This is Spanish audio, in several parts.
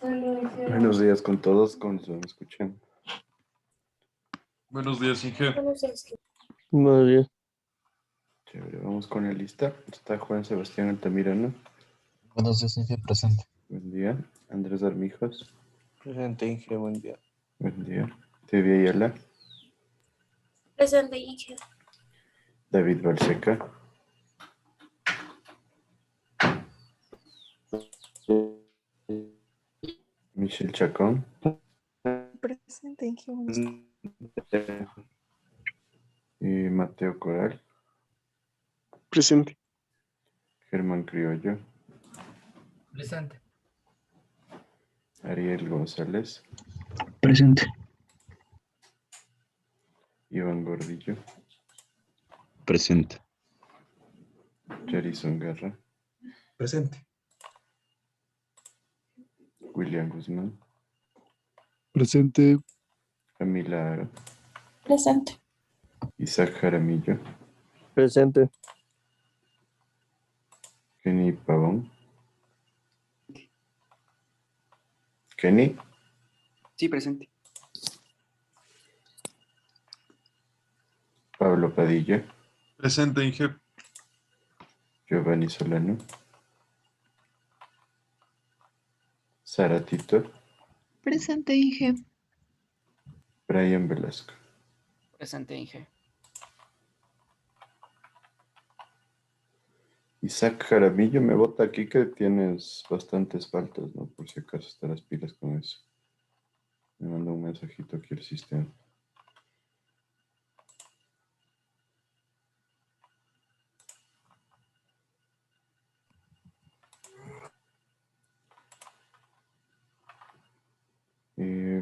Buenos días con todos, ¿cómo se me escuchan? Buenos días, Inge. Buenos días. Chévere, vamos con la lista. Está Juan Sebastián Altamirano. Buenos días, Inge, presente. Buen día. Andrés Armijos. Presente, Inge, buen día. Buen día. Tevi Ayala. Presente, Inge. David Balseca. Michelle Chacón. Presente, Inge. Y Mateo Coral. Presente. Germán Criollo. Presente. Ariel González. Presente. Iván Gordillo. Presente. Jarison Guerra. Presente. William Guzmán. Presente. Camila Aro. Presente. Isaac Jaramillo. Presente. Kenny Pavón. Kenny. Sí, presente. Pablo Padilla. Presente, Inge. Giovanni Solano. Sara Tito. Presente, Inge. Brian Velasco. Presente, Inge. Isaac Jaramillo me bota aquí que tienes bastantes faltas, ¿no? Por si acaso estarás pilas con eso. Me mandó un mensajito aquí el sistema.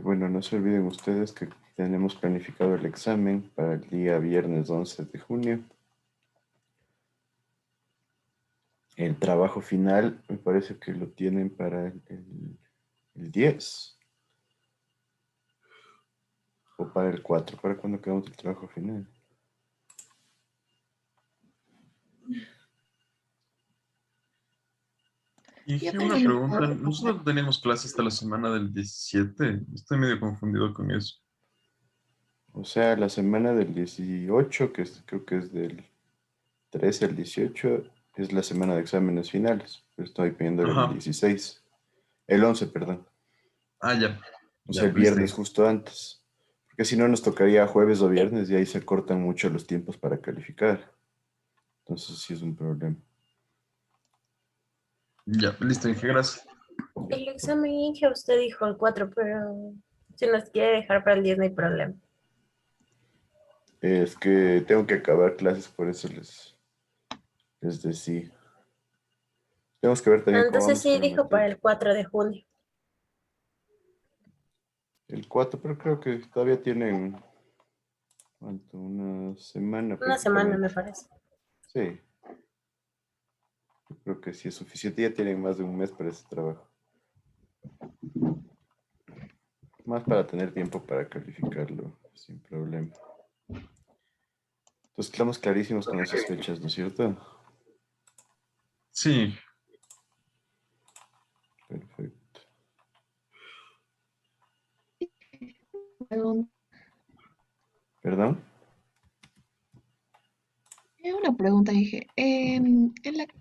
Bueno, no se olviden ustedes que tenemos planificado el examen para el día viernes 11 de junio. El trabajo final me parece que lo tienen para el 10 o para el 4. ¿Para cuándo quedamos el trabajo final? Inge, una pregunta. ¿Nosotros tenemos clases hasta la semana del 17? Estoy medio confundido con eso. O sea, la semana del 18, creo que es del 13 al 18, es la semana de exámenes finales. Pero estoy pidiendo el Ajá. 16. El 11, perdón. Ah, ya. O sea, el viernes justo antes. Porque si no nos tocaría jueves o viernes y ahí se cortan mucho los tiempos para calificar. Entonces sí es un problema. Ya, listo, Inge, gracias. El examen, Inge, usted dijo el 4, pero si nos quiere dejar para el 10 no hay problema. Es que tengo que acabar clases, por eso les decía. Tenemos que ver también cómo Entonces vamos sí con la dijo para materia. el 4 de junio. El 4, pero creo que todavía tienen, ¿cuánto? Una semana Una semana, me prácticamente. parece. Sí. Yo creo que sí es suficiente. Ya tienen más de un mes para ese trabajo. Más para tener tiempo para calificarlo sin problema. Entonces estamos clarísimos con esas fechas, ¿no es cierto? Sí. Perfecto. ¿Perdón? Una pregunta, Inge.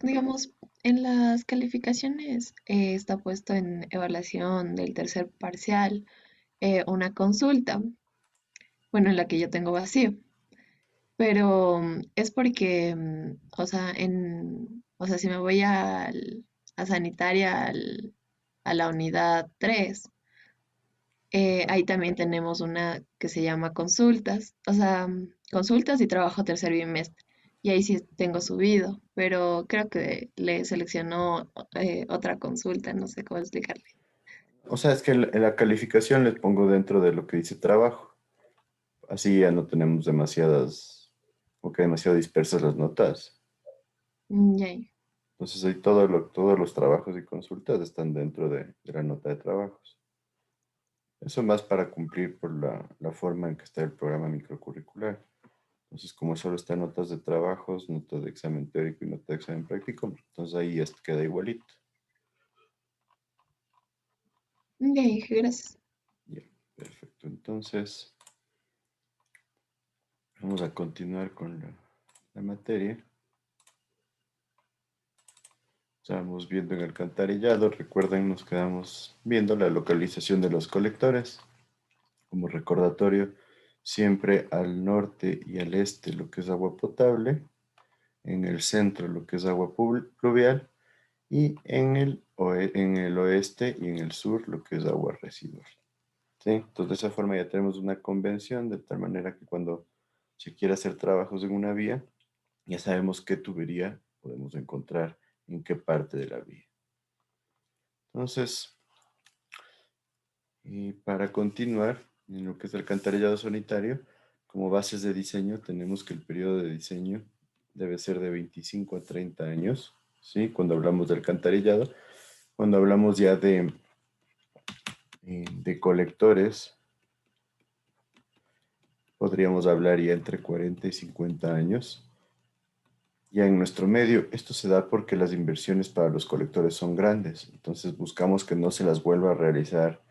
Digamos, en las calificaciones está puesto en evaluación del tercer parcial una consulta, bueno, en la que yo tengo vacío, pero es porque, o sea, si me voy a sanitaria, a la unidad 3, ahí también tenemos una que se llama consultas, o sea, consultas y trabajo tercer bimestre. Y ahí sí tengo subido, pero creo que le seleccionó otra consulta, no sé cómo explicarle. O sea, es que en la calificación les pongo dentro de lo que dice trabajo. Así ya no tenemos demasiadas, o que demasiado dispersas las notas. Y ahí. Entonces ahí todos los trabajos y consultas están dentro de la nota de trabajos. Eso más para cumplir por la forma en que está el programa microcurricular. Entonces, como solo están notas de trabajos, nota de examen teórico y nota de examen práctico, entonces ahí ya queda igualito. Ya, Inge, gracias. Ya, perfecto. Entonces, vamos a continuar con la materia. Estábamos viendo en alcantarillado, recuerden, nos quedamos viendo la localización de los colectores. Como recordatorio, siempre al norte y al este lo que es agua potable, en el centro lo que es agua pluvial y en en el oeste y en el sur lo que es agua residual. ¿Sí? Entonces, de esa forma ya tenemos una convención de tal manera que cuando se quiera hacer trabajos en una vía, ya sabemos qué tubería podemos encontrar en qué parte de la vía. Entonces, y para continuar en lo que es el alcantarillado sanitario, como bases de diseño tenemos que el periodo de diseño debe ser de 25 a 30 años, ¿sí? Cuando hablamos de alcantarillado, cuando hablamos ya de colectores, podríamos hablar ya entre 40 y 50 años. Ya en nuestro medio, esto se da porque las inversiones para los colectores son grandes, entonces buscamos que no se las vuelva a realizar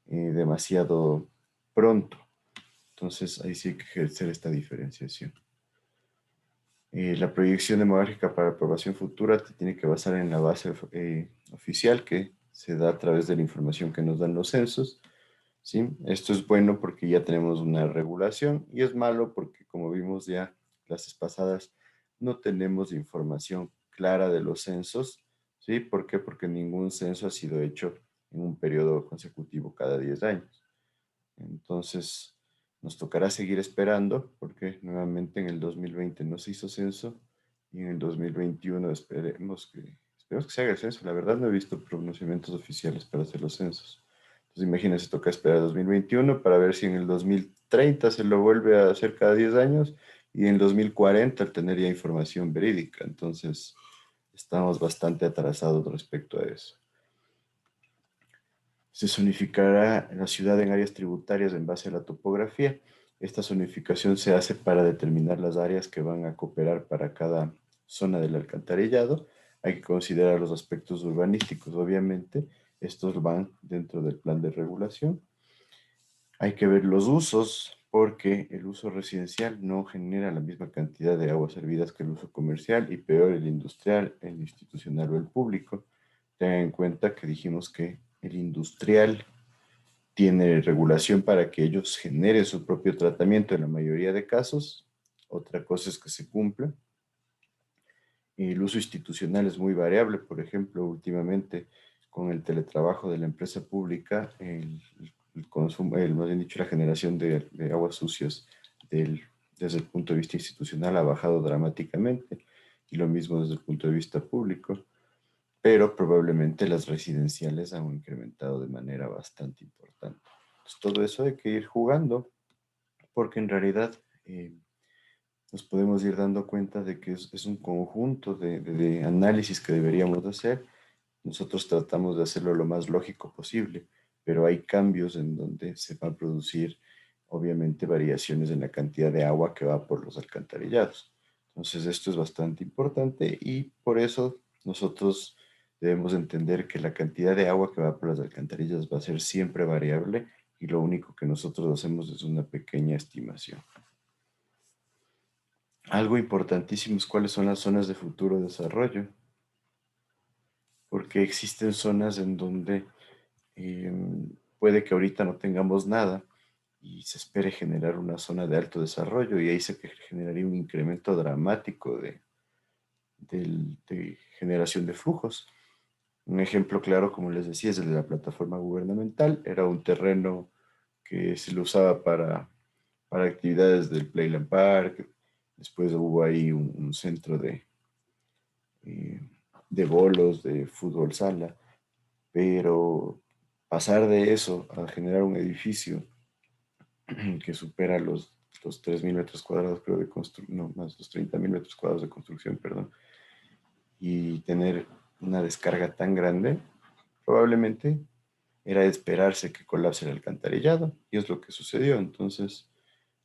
demasiado pronto. Entonces, ahí sí hay que ejercer esta diferenciación. La proyección demográfica para aprobación futura te tiene que basar en la base oficial que se da a través de la información que nos dan los censos. ¿Sí? Esto es bueno porque ya tenemos una regulación y es malo porque, como vimos ya clases pasadas, no tenemos información clara de los censos. ¿Sí? ¿Por qué? Porque ningún censo ha sido hecho en un periodo consecutivo cada 10 años. Entonces, nos tocará seguir esperando porque nuevamente en el 2020 no se hizo censo y en el 2021 esperemos que se haga el censo. La verdad no he visto pronunciamientos oficiales para hacer los censos. Entonces, imagínense, toca esperar 2021 para ver si en el 2030 se lo vuelve a hacer cada 10 años y en el 2040 al tener ya información verídica. Entonces, estamos bastante atrasados respecto a eso. Se zonificará la ciudad en áreas tributarias en base a la topografía. Esta zonificación se hace para determinar las áreas que van a cooperar para cada zona del alcantarillado. Hay que considerar los aspectos urbanísticos, obviamente. Estos van dentro del plan de regulación. Hay que ver los usos, porque el uso residencial no genera la misma cantidad de aguas servidas que el uso comercial y peor el industrial, el institucional o el público. Tengan en cuenta que dijimos que el industrial tiene regulación para que ellos generen su propio tratamiento en la mayoría de casos. Otra cosa es que se cumpla. El uso institucional es muy variable. Por ejemplo, últimamente con el teletrabajo de la empresa pública, el consumo, más bien dicho, la generación de aguas sucias desde el punto de vista institucional ha bajado dramáticamente y lo mismo desde el punto de vista público, pero probablemente las residenciales han incrementado de manera bastante importante. Entonces, todo eso hay que ir jugando porque en realidad nos podemos ir dando cuenta de que es un conjunto de análisis que deberíamos de hacer. Nosotros tratamos de hacerlo lo más lógico posible, pero hay cambios en donde se van a producir, obviamente, variaciones en la cantidad de agua que va por los alcantarillados. Entonces, esto es bastante importante y por eso nosotros debemos entender que la cantidad de agua que va por las alcantarillas va a ser siempre variable y lo único que nosotros hacemos es una pequeña estimación. Algo importantísimo es cuáles son las zonas de futuro desarrollo, porque existen zonas en donde puede que ahorita no tengamos nada y se espere generar una zona de alto desarrollo y ahí se generaría un incremento dramático de generación de flujos. Un ejemplo claro, como les decía, es el de la plataforma gubernamental. Era un terreno que se lo usaba para actividades del Playland Park. Después hubo ahí un centro de bolos, de fútbol sala, pero pasar de eso a generar un edificio que supera los 3.000 metros cuadrados, creo, de construcción, no, más los 30.000 metros cuadrados de construcción, perdón, y tener una descarga tan grande, probablemente era de esperarse que colapse el alcantarillado, y es lo que sucedió. Entonces,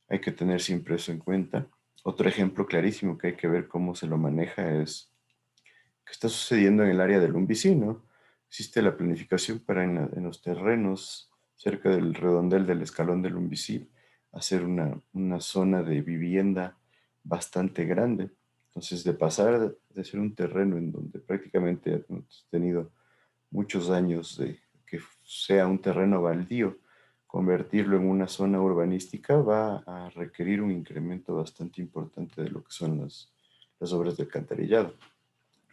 hay que tener siempre eso en cuenta. Otro ejemplo clarísimo que hay que ver cómo se lo maneja es qué está sucediendo en el área del Umbicino. existe la planificación para en los terrenos cerca del redondel del Escalón del Umbisil hacer una zona de vivienda bastante grande. Entonces, de pasar de ser un terreno en donde prácticamente hemos tenido muchos años de que sea un terreno baldío, convertirlo en una zona urbanística va a requerir un incremento bastante importante de lo que son las obras de alcantarillado.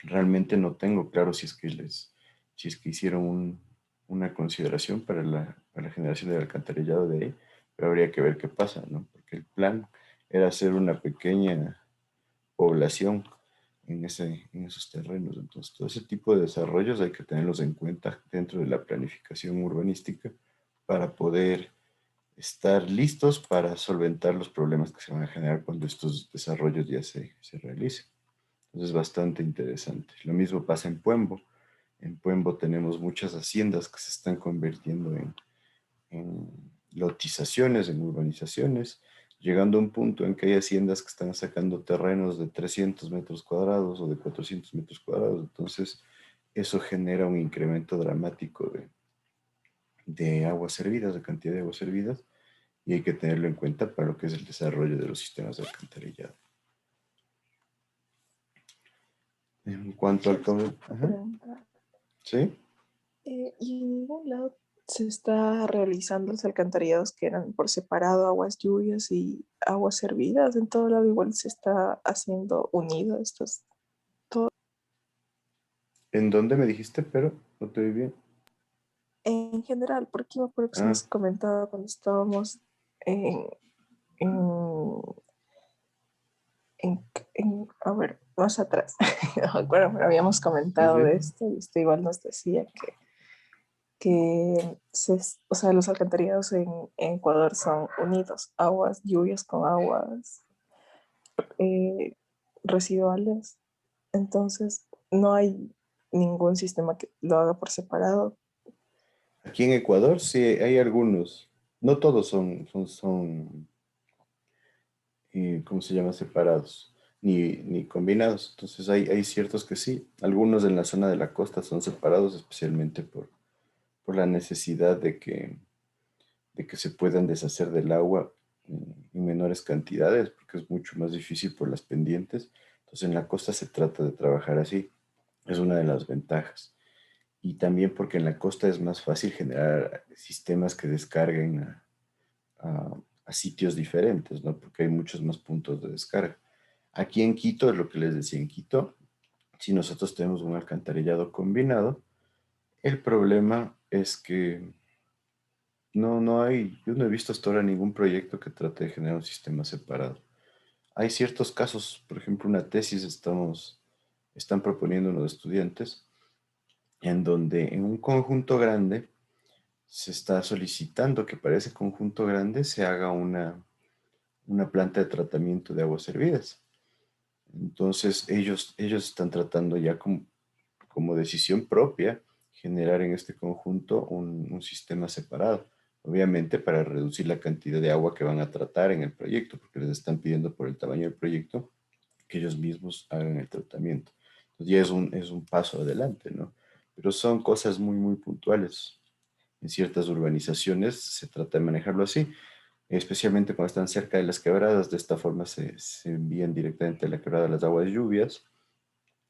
Realmente no tengo claro si es que hicieron una consideración para la generación del alcantarillado de ahí, pero habría que ver qué pasa, ¿no? Porque el plan era hacer una pequeña población en esos terrenos. Entonces, todo ese tipo de desarrollos hay que tenerlos en cuenta dentro de la planificación urbanística para poder estar listos para solventar los problemas que se van a generar cuando estos desarrollos ya se realicen. Entonces, es bastante interesante. Lo mismo pasa en Puembo. En Puembo tenemos muchas haciendas que se están convirtiendo en lotizaciones, en urbanizaciones, llegando a un punto en que hay haciendas que están sacando terrenos de 300 metros cuadrados o de 400 metros cuadrados. Entonces, eso genera un incremento dramático de aguas servidas, de cantidad de aguas servidas, y hay que tenerlo en cuenta para lo que es el desarrollo de los sistemas de alcantarillado. En cuanto al cambio, ¿sí? Y en ningún lado se está realizando los alcantarillados que eran por separado, aguas lluvias y aguas servidas. En todo lado igual se está haciendo unido estos. ¿En dónde me dijiste, pero no te vi bien? En general, porque me acuerdo que se nos comentaba cuando estábamos a ver, más atrás. No me acuerdo, pero habíamos comentado de esto y esto igual nos decía que o sea, los alcantarillados en Ecuador son unidos, aguas lluvias con aguas residuales. Entonces, no hay ningún sistema que lo haga por separado. Aquí en Ecuador sí hay algunos, no todos son ¿cómo se llama? Separados, ni combinados. Entonces hay ciertos que sí. Algunos en la zona de la costa son separados especialmente por la necesidad de que se puedan deshacer del agua en menores cantidades, porque es mucho más difícil por las pendientes. Entonces en la costa se trata de trabajar así. Es una de las ventajas. Y también porque en la costa es más fácil generar sistemas que descarguen a sitios diferentes, ¿no? Porque hay muchos más puntos de descarga. Aquí en Quito, es lo que les decía en Quito, si nosotros tenemos un alcantarillado combinado, el problema es que yo no he visto hasta ahora ningún proyecto que trate de generar un sistema separado. Hay ciertos casos, por ejemplo, una tesis están proponiendo unos estudiantes en donde en un conjunto grande se está solicitando que para ese conjunto grande se haga una planta de tratamiento de aguas servidas. Entonces ellos están tratando ya como decisión propia generar en este conjunto un sistema separado. Obviamente para reducir la cantidad de agua que van a tratar en el proyecto, porque les están pidiendo por el tamaño del proyecto que ellos mismos hagan el tratamiento. Entonces ya es un paso adelante, ¿no? Pero son cosas muy, muy puntuales. En ciertas urbanizaciones se trata de manejarlo así, especialmente cuando están cerca de las quebradas. De esta forma se envían directamente a la quebrada las aguas lluvias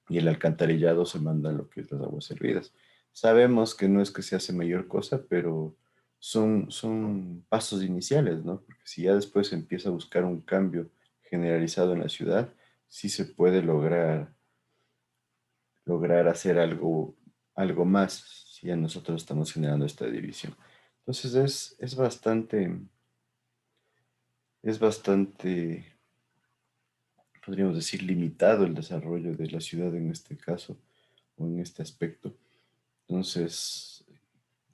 y el alcantarillado se manda a lo que es las aguas servidas. Sabemos que no es que se hace mayor cosa, pero son pasos iniciales, ¿no? Porque si ya después se empieza a buscar un cambio generalizado en la ciudad, sí se puede lograr hacer algo más si ya nosotros estamos generando esta división. Entonces es bastante, podríamos decir, limitado el desarrollo de la ciudad en este caso o en este aspecto. Entonces,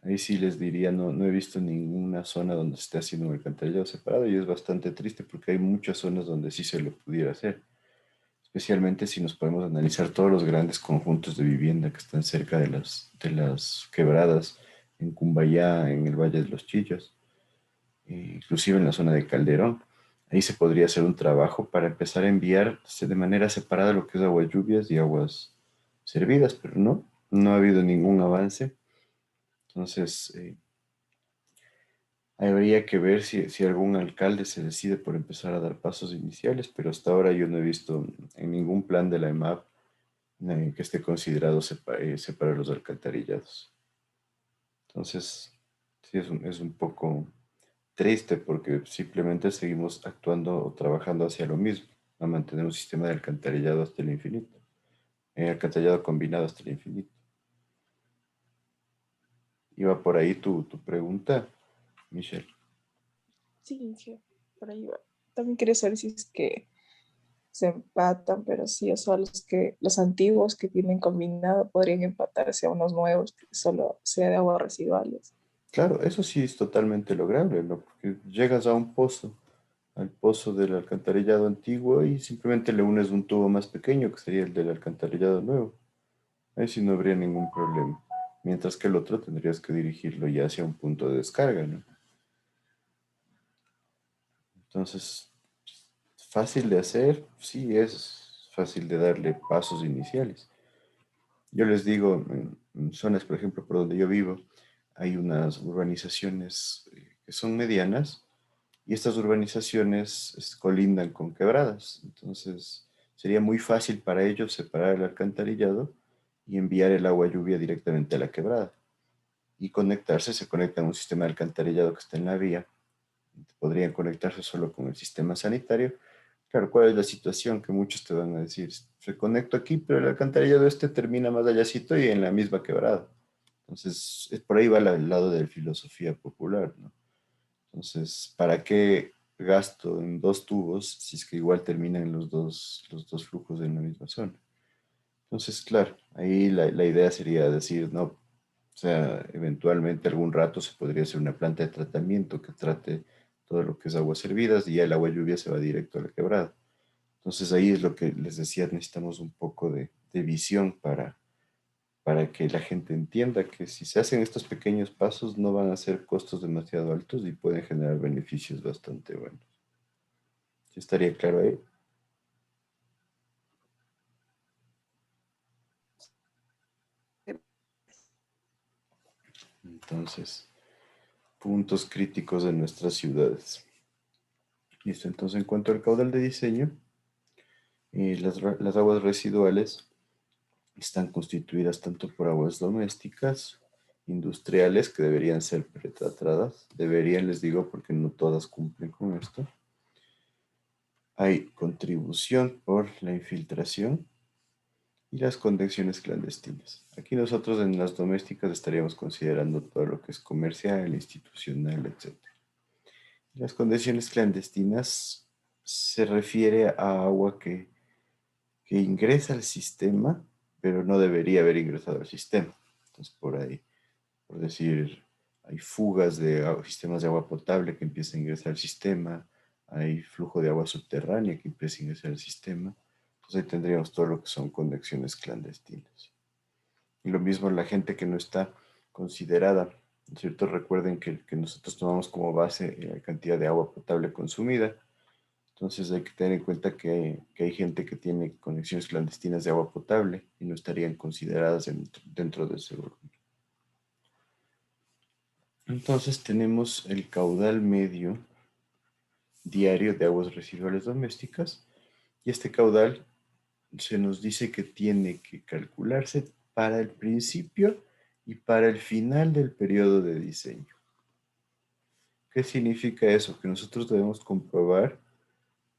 ahí sí les diría, no he visto ninguna zona donde se esté haciendo un alcantarillado separado y es bastante triste porque hay muchas zonas donde sí se lo pudiera hacer, especialmente si nos podemos analizar todos los grandes conjuntos de vivienda que están cerca de las quebradas, en Cumbayá, en el Valle de los Chillos, inclusive en la zona de Calderón. Ahí se podría hacer un trabajo para empezar a enviar de manera separada lo que es aguas lluvias y aguas servidas, pero no, no ha habido ningún avance. Entonces, habría que ver si algún alcalde se decide por empezar a dar pasos iniciales, pero hasta ahora yo no he visto en ningún plan de la EMAP que esté considerado separar los alcantarillados. Entonces, sí es un poco triste porque simplemente seguimos actuando o trabajando hacia lo mismo, a mantener un sistema de alcantarillado hasta el infinito, alcantarillado combinado hasta el infinito. Iba por ahí tu pregunta, Michelle. Sí, que por ahí va. También quería saber si es que se empatan, pero sí, o sea, los antiguos que tienen combinado podrían empatarse a unos nuevos que solo sea de aguas residuales. Claro, eso sí es totalmente lograble, ¿no? Porque llegas a un pozo, al pozo del alcantarillado antiguo y simplemente le unes un tubo más pequeño, que sería el del alcantarillado nuevo. Ahí sí no habría ningún problema. Mientras que el otro tendrías que dirigirlo ya hacia un punto de descarga, ¿no? Entonces, fácil de hacer, sí es fácil de darle pasos iniciales. Yo les digo, en zonas, por ejemplo, por donde yo vivo, hay unas urbanizaciones que son medianas y estas urbanizaciones colindan con quebradas. Entonces, sería muy fácil para ellos separar el alcantarillado y enviar el agua lluvia directamente a la quebrada. Y conectarse, se conecta a un sistema de alcantarillado que está en la vía. Podrían conectarse solo con el sistema sanitario. Claro, ¿cuál es la situación? Que muchos te van a decir, se conecto aquí, pero el alcantarillado este termina más allácito y en la misma quebrada. Entonces, por ahí va el lado de la filosofía popular, ¿no? Entonces, ¿para qué gasto en dos tubos si es que igual terminan los dos flujos en la misma zona? Entonces, claro, ahí la idea sería decir, no, o sea, eventualmente algún rato se podría hacer una planta de tratamiento que trate todo lo que es aguas hervidas y ya el agua lluvia se va directo a la quebrada. Entonces ahí es lo que les decía, necesitamos un poco de visión para que la gente entienda que si se hacen estos pequeños pasos no van a ser costos demasiado altos y pueden generar beneficios bastante buenos. ¿Sí estaría claro ahí? Entonces, puntos críticos de nuestras ciudades. Listo, entonces en cuanto al caudal de diseño, las aguas residuales están constituidas tanto por aguas domésticas, industriales, que deberían ser pretratadas. Deberían, les digo, porque no todas cumplen con esto. Hay contribución por la infiltración y las conexiones clandestinas. Aquí nosotros en las domésticas estaríamos considerando todo lo que es comercial, institucional, etc. Las conexiones clandestinas se refiere a agua que ingresa al sistema, pero no debería haber ingresado al sistema. Entonces, por ahí, por decir, hay fugas de sistemas de agua potable que empiezan a ingresar al sistema, hay flujo de agua subterránea que empieza a ingresar al sistema. Entonces, ahí tendríamos todo lo que son conexiones clandestinas. Y lo mismo la gente que no está considerada, ¿no es cierto? Recuerden que nosotros tomamos como base la cantidad de agua potable consumida. Entonces hay que tener en cuenta que hay gente que tiene conexiones clandestinas de agua potable y no estarían consideradas dentro de ese orden. Entonces tenemos el caudal medio diario de aguas residuales domésticas y este caudal se nos dice que tiene que calcularse para el principio y para el final del periodo de diseño. ¿Qué significa eso? Que nosotros debemos comprobar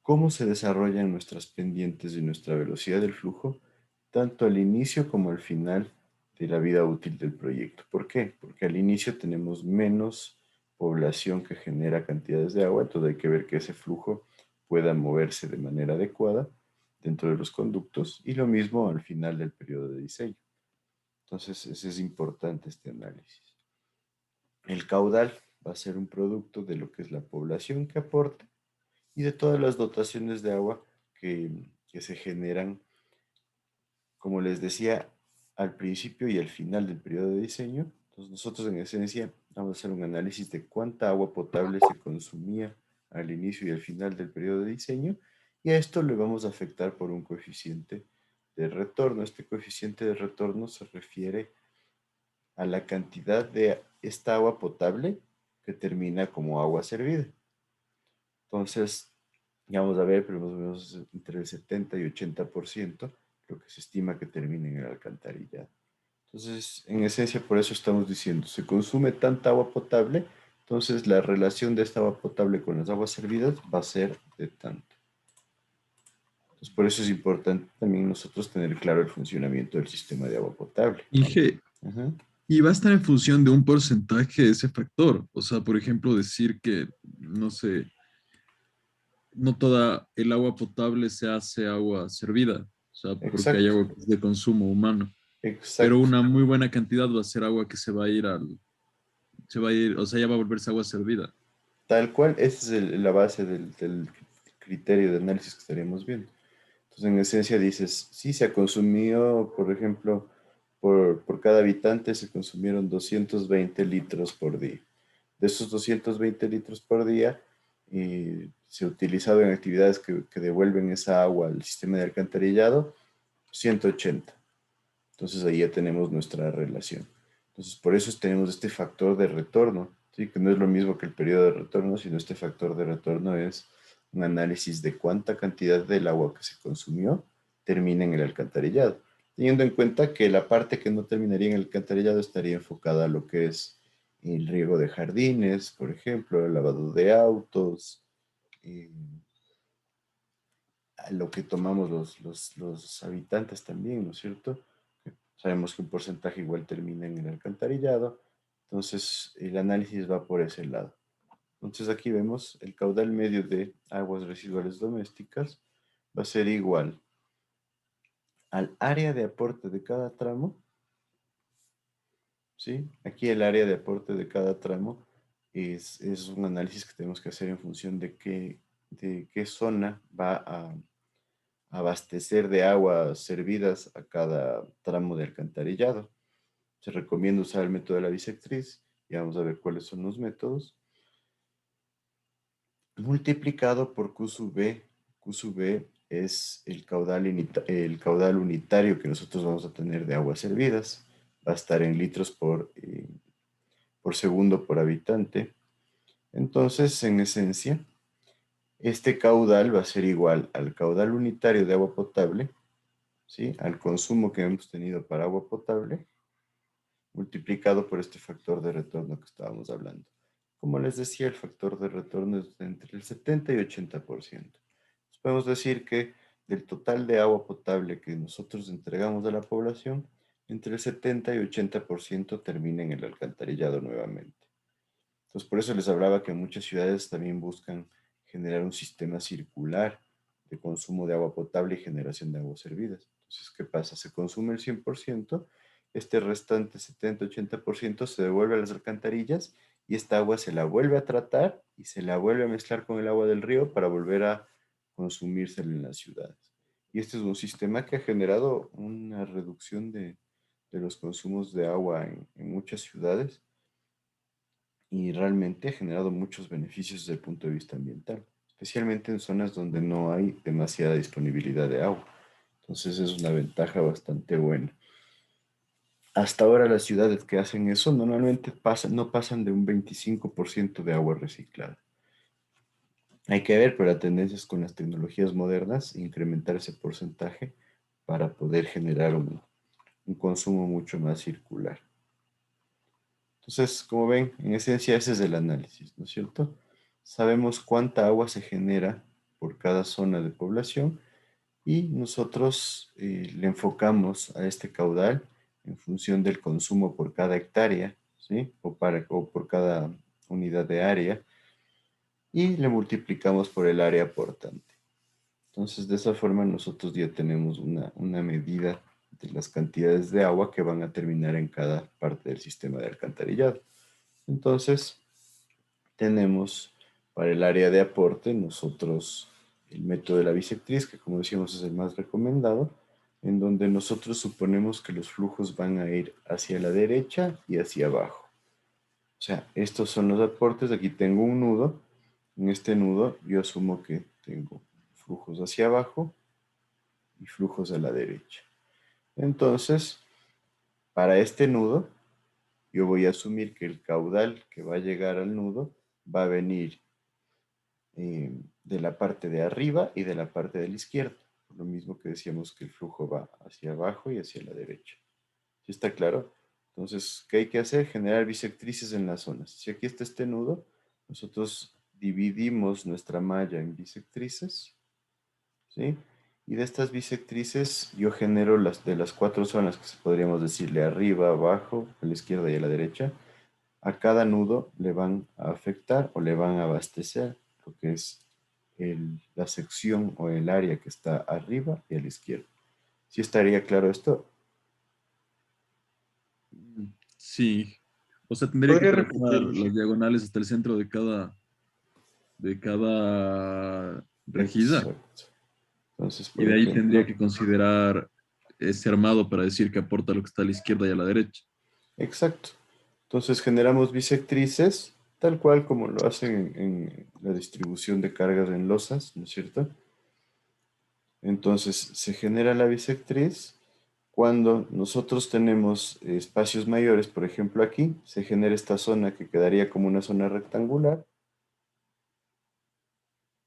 cómo se desarrollan nuestras pendientes y nuestra velocidad del flujo, tanto al inicio como al final de la vida útil del proyecto. ¿Por qué? Porque al inicio tenemos menos población que genera cantidades de agua, entonces hay que ver que ese flujo pueda moverse de manera adecuada dentro de los conductos y lo mismo al final del periodo de diseño. Entonces, ese es importante este análisis. El caudal va a ser un producto de lo que es la población que aporta y de todas las dotaciones de agua que se generan, como les decía, al principio y al final del periodo de diseño. Entonces nosotros en esencia vamos a hacer un análisis de cuánta agua potable se consumía al inicio y al final del periodo de diseño y a esto le vamos a afectar por un coeficiente de retorno. Este coeficiente de retorno se refiere a la cantidad de esta agua potable que termina como agua servida. Entonces, ya vamos a ver, pero más o menos entre el 70 y 80% lo que se estima que termine en el alcantarillado. Entonces, en esencia, por eso estamos diciendo, se consume tanta agua potable, entonces la relación de esta agua potable con las aguas servidas va a ser de tanto. Entonces, por eso es importante también nosotros tener claro el funcionamiento del sistema de agua potable. Inge, Ajá. y va a estar en función de un porcentaje de ese factor. O sea, por ejemplo, decir que, no sé, no toda el agua potable se hace agua servida. O sea, porque hay Exacto, agua que es de consumo humano. Pero exacto. una muy buena cantidad va a ser agua que se va a ir o sea, ya va a volverse agua servida. Tal cual, esa es la base del criterio de análisis que estaríamos viendo. Entonces, en esencia dices, sí, se ha consumido, por ejemplo, por cada habitante se consumieron 220 litros por día. De esos 220 litros por día, se ha utilizado en actividades que devuelven esa agua al sistema de alcantarillado, 180. Entonces ahí ya tenemos nuestra relación. Entonces por eso tenemos este factor de retorno, ¿sí? Que no es lo mismo que el periodo de retorno, sino este factor de retorno es un análisis de cuánta cantidad del agua que se consumió termina en el alcantarillado, teniendo en cuenta que la parte que no terminaría en el alcantarillado estaría enfocada a lo que es el riego de jardines, por ejemplo, el lavado de autos, a lo que tomamos los habitantes también, ¿no es cierto? Sabemos que un porcentaje igual termina en el alcantarillado, entonces el análisis va por ese lado. Entonces aquí vemos el caudal medio de aguas residuales domésticas va a ser igual al área de aporte de cada tramo, ¿sí? Aquí el área de aporte de cada tramo es un análisis que tenemos que hacer en función de qué zona va a abastecer de aguas servidas a cada tramo de alcantarillado. Se recomienda usar el método de la bisectriz y vamos a ver cuáles son los métodos. Multiplicado por Q sub B. Q sub B es el caudal unitario que nosotros vamos a tener de aguas servidas. Va a estar en litros por segundo por habitante. Entonces, en esencia, este caudal va a ser igual al caudal unitario de agua potable, ¿sí? Al consumo que hemos tenido para agua potable, multiplicado por este factor de retorno que estábamos hablando. Como les decía, el factor de retorno es de entre el 70 y 80%. Entonces, podemos decir que del total de agua potable que nosotros entregamos a la población, entre el 70 y 80% termina en el alcantarillado nuevamente. Entonces, por eso les hablaba que muchas ciudades también buscan generar un sistema circular de consumo de agua potable y generación de aguas servidas. Entonces, ¿qué pasa? Se consume el 100%, este restante 70-80% se devuelve a las alcantarillas y esta agua se la vuelve a tratar y se la vuelve a mezclar con el agua del río para volver a consumirse en las ciudades. Y este es un sistema que ha generado una reducción de los consumos de agua en muchas ciudades y realmente ha generado muchos beneficios desde el punto de vista ambiental, especialmente en zonas donde no hay demasiada disponibilidad de agua. Entonces es una ventaja bastante buena. Hasta ahora las ciudades que hacen eso normalmente no pasan de un 25% de agua reciclada. Hay que ver, pero la tendencia es con las tecnologías modernas incrementar ese porcentaje para poder generar un consumo mucho más circular. Entonces, como ven, en esencia ese es el análisis, ¿no es cierto? Sabemos cuánta agua se genera por cada zona de población y nosotros le enfocamos a este caudal en función del consumo por cada hectárea, ¿sí? O por cada unidad de área y le multiplicamos por el área aportante. Entonces, de esa forma nosotros ya tenemos una medida de las cantidades de agua que van a terminar en cada parte del sistema de alcantarillado. Entonces, tenemos para el área de aporte nosotros el método de la bisectriz, que como decíamos es el más recomendado, en donde nosotros suponemos que los flujos van a ir hacia la derecha y hacia abajo. O sea, estos son los aportes. Aquí tengo un nudo. En este nudo yo asumo que tengo flujos hacia abajo y flujos a la derecha. Entonces, para este nudo, yo voy a asumir que el caudal que va a llegar al nudo va a venir de la parte de arriba y de la parte de la izquierda. Lo mismo que decíamos que el flujo va hacia abajo y hacia la derecha. ¿Sí está claro? Entonces, ¿qué hay que hacer? Generar bisectrices en las zonas. Si aquí está este nudo, nosotros dividimos nuestra malla en bisectrices, ¿sí? Y de estas bisectrices yo genero las de las 4 zonas que podríamos decirle arriba, abajo, a la izquierda y a la derecha. A cada nudo le van a afectar o le van a abastecer lo que es la sección o el área que está arriba y a la izquierda. ¿Sí estaría claro esto? Sí. O sea, tendría que ¿Podría trazar repetir? las diagonales hasta el centro de cada regida. Exacto. Entonces, Y por de ahí tendría ejemplo, que considerar ese armado para decir que aporta lo que está a la izquierda y a la derecha. exacto. Entonces generamos bisectrices, tal cual como lo hacen en la distribución de cargas en losas, ¿no es cierto? Entonces se genera la bisectriz cuando nosotros tenemos espacios mayores, por ejemplo aquí, se genera esta zona que quedaría como una zona rectangular,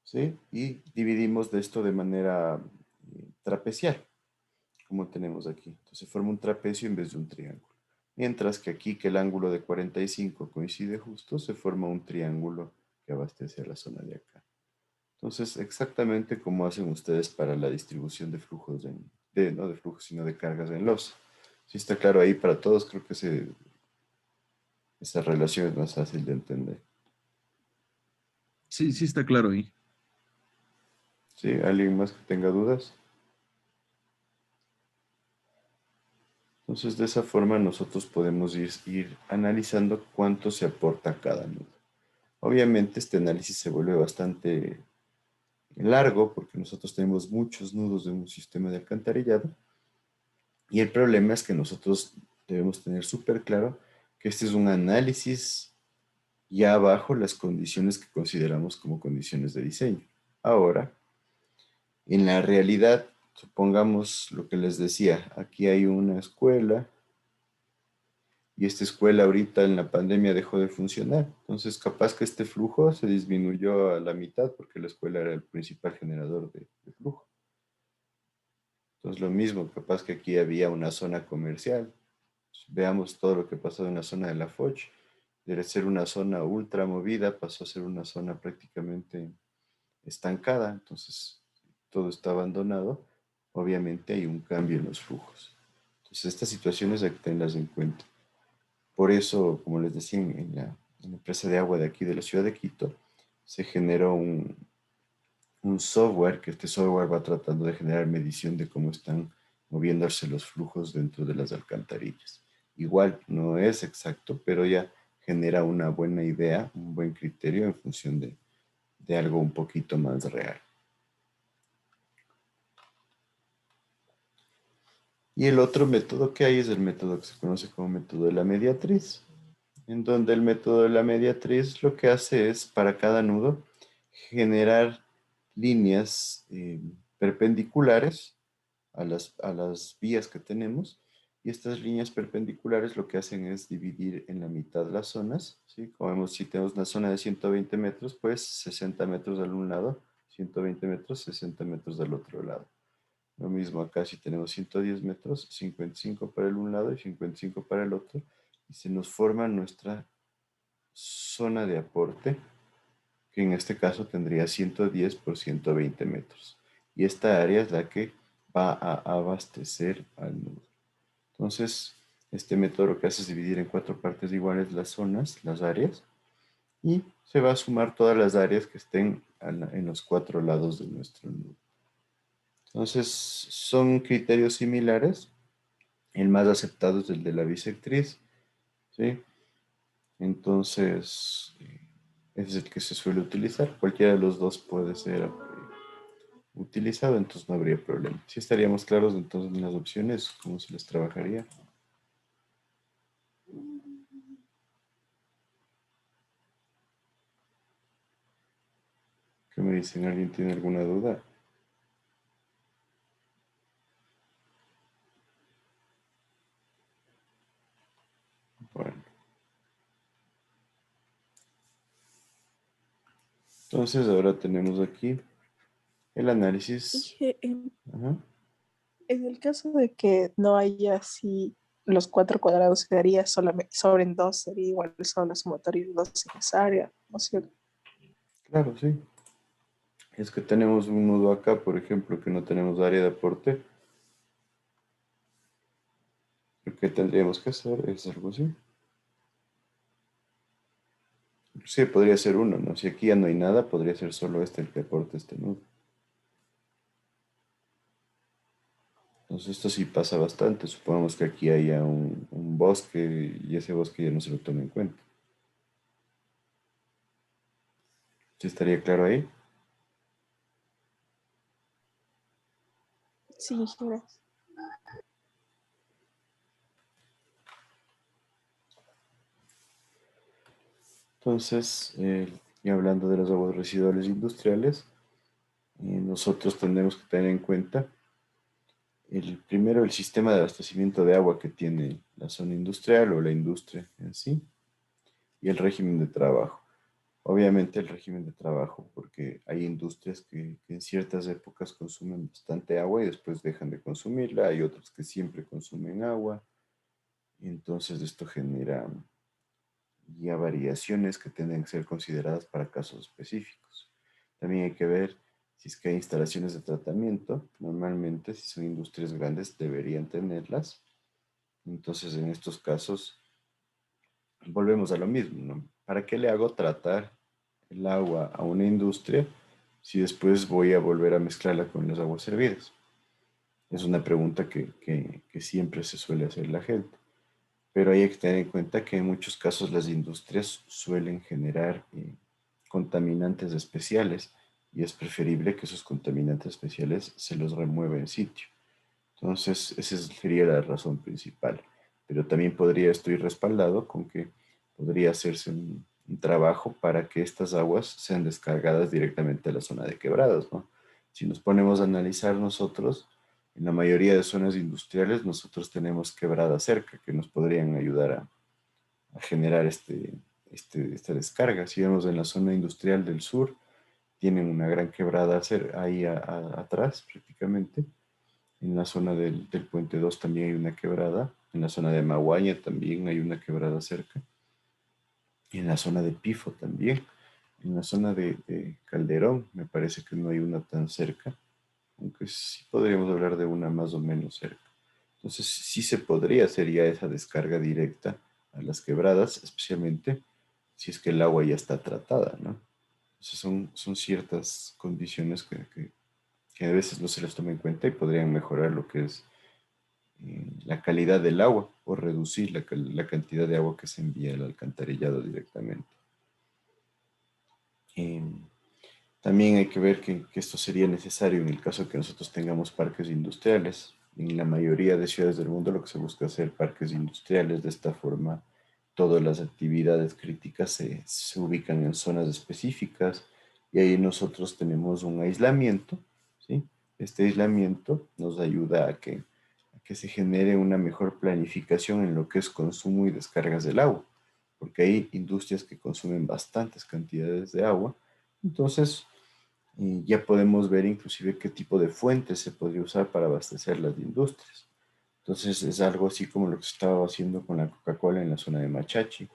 ¿sí? Y dividimos de esto de manera trapecial, como tenemos aquí. Entonces se forma un trapecio en vez de un triángulo. Mientras que aquí, que el ángulo de 45 coincide justo, se forma un triángulo que abastece a la zona de acá. Entonces, exactamente como hacen ustedes para la distribución de flujos, no de flujos, sino de cargas en losa. Si está claro ahí para todos, creo que esa relación es más fácil de entender. Sí, sí está claro ahí. ¿Sí? ¿Alguien más que tenga dudas? Entonces, de esa forma nosotros podemos ir analizando cuánto se aporta a cada nudo. Obviamente, este análisis se vuelve bastante largo porque nosotros tenemos muchos nudos de un sistema de alcantarillado y el problema es que nosotros debemos tener súper claro que este es un análisis ya bajo las condiciones que consideramos como condiciones de diseño. Ahora, en la realidad, supongamos lo que les decía, aquí hay una escuela y esta escuela ahorita en la pandemia dejó de funcionar. Entonces, capaz que este flujo se disminuyó a la mitad porque la escuela era el principal generador de flujo. Entonces, lo mismo, capaz que aquí había una zona comercial. Veamos todo lo que pasó en la zona de la Foch. De ser una zona ultra movida, pasó a ser una zona prácticamente estancada. Entonces, todo está abandonado. Obviamente hay un cambio en los flujos. Entonces, estas situaciones hay que tenerlas en cuenta. Por eso, como les decía, en la empresa de agua de aquí de la ciudad de Quito, se generó un software, que este software va tratando de generar medición de cómo están moviéndose los flujos dentro de las alcantarillas. Igual no es exacto, pero ya genera una buena idea, un buen criterio en función de algo un poquito más real. Y el otro método que hay es el método que se conoce como método de la mediatriz, en donde el método de la mediatriz lo que hace es para cada nudo generar líneas perpendiculares a las vías que tenemos, y estas líneas perpendiculares lo que hacen es dividir en la mitad las zonas, ¿sí? Como vemos, si tenemos una zona de 120 metros, pues 60 metros al un lado, 120 metros, 60 metros del otro lado. Lo mismo acá, si tenemos 110 metros, 55 para el un lado y 55 para el otro, y se nos forma nuestra zona de aporte, que en este caso tendría 110 por 120 metros. Y esta área es la que va a abastecer al nudo. Entonces, este método lo que hace es dividir en 4 partes iguales las zonas, las áreas, y se va a sumar todas las áreas que estén en los 4 lados de nuestro nudo. Entonces, son criterios similares. El más aceptado es el de la bisectriz, ¿sí? Entonces, ese es el que se suele utilizar. Cualquiera de los dos puede ser utilizado, entonces no habría problema. Si estaríamos claros entonces en las opciones, cómo se les trabajaría. ¿Qué me dicen? ¿Alguien tiene alguna duda? Entonces ahora tenemos aquí el análisis. Dije, Ajá. en el caso de que no haya así los 4 cuadrados, quedaría solamente sobre en 2, sería igual solo la sumatoria de 2 en esa área, ¿no es cierto? Claro, sí. Es que tenemos un nudo acá, por ejemplo, que no tenemos área de aporte. Lo que tendríamos que hacer es algo así. Sí, podría ser uno, ¿no? Si aquí ya no hay nada, podría ser solo este el que aporte este nudo. Entonces esto sí pasa bastante. Supongamos que aquí haya un bosque y ese bosque ya no se lo toma en cuenta. ¿Sí estaría claro ahí? Sí, gracias. Entonces, y hablando de las aguas residuales industriales, nosotros tenemos que tener en cuenta primero el sistema de abastecimiento de agua que tiene la zona industrial o la industria en sí y el régimen de trabajo. Obviamente el régimen de trabajo, porque hay industrias que en ciertas épocas consumen bastante agua y después dejan de consumirla, hay otras que siempre consumen agua, y entonces esto genera ya variaciones que tienen que ser consideradas para casos específicos. También hay que ver si es que hay instalaciones de tratamiento. Normalmente, si son industrias grandes, deberían tenerlas. Entonces, en estos casos, volvemos a lo mismo, ¿no? ¿Para qué le hago tratar el agua a una industria si después voy a volver a mezclarla con las aguas servidas? Es una pregunta que siempre se suele hacer la gente. Pero hay que tener en cuenta que en muchos casos las industrias suelen generar contaminantes especiales y es preferible que esos contaminantes especiales se los remueva en sitio. Entonces, esa sería la razón principal. Pero también podría estoy respaldado con que podría hacerse un trabajo para que estas aguas sean descargadas directamente a la zona de quebradas, ¿no? Si nos ponemos a analizar nosotros, en la mayoría de zonas industriales nosotros tenemos quebradas cerca que nos podrían ayudar a generar esta descarga. Si vemos en la zona industrial del sur, tienen una gran quebrada ahí atrás prácticamente. En la zona del Puente 2 también hay una quebrada. En la zona de Maguaña también hay una quebrada cerca. Y en la zona de Pifo también. En la zona de Calderón me parece que no hay una tan cerca, aunque sí podríamos hablar de una más o menos cerca. Entonces sí se podría hacer ya esa descarga directa a las quebradas, especialmente si es que el agua ya está tratada, ¿no? Entonces son ciertas condiciones que a veces no se les toma en cuenta y podrían mejorar lo que es la calidad del agua o reducir la cantidad de agua que se envía al alcantarillado directamente. Eh, También hay que ver que esto sería necesario en el caso de que nosotros tengamos parques industriales. En la mayoría de ciudades del mundo lo que se busca es hacer parques industriales. De esta forma, todas las actividades críticas se ubican en zonas específicas y ahí nosotros tenemos un aislamiento, ¿sí? Este aislamiento nos ayuda a que se genere una mejor planificación en lo que es consumo y descargas del agua, porque hay industrias que consumen bastantes cantidades de agua. Entonces, y ya podemos ver inclusive qué tipo de fuentes se podría usar para abastecer las industrias. Entonces es algo así como lo que se estaba haciendo con la Coca-Cola en la zona de Machachi,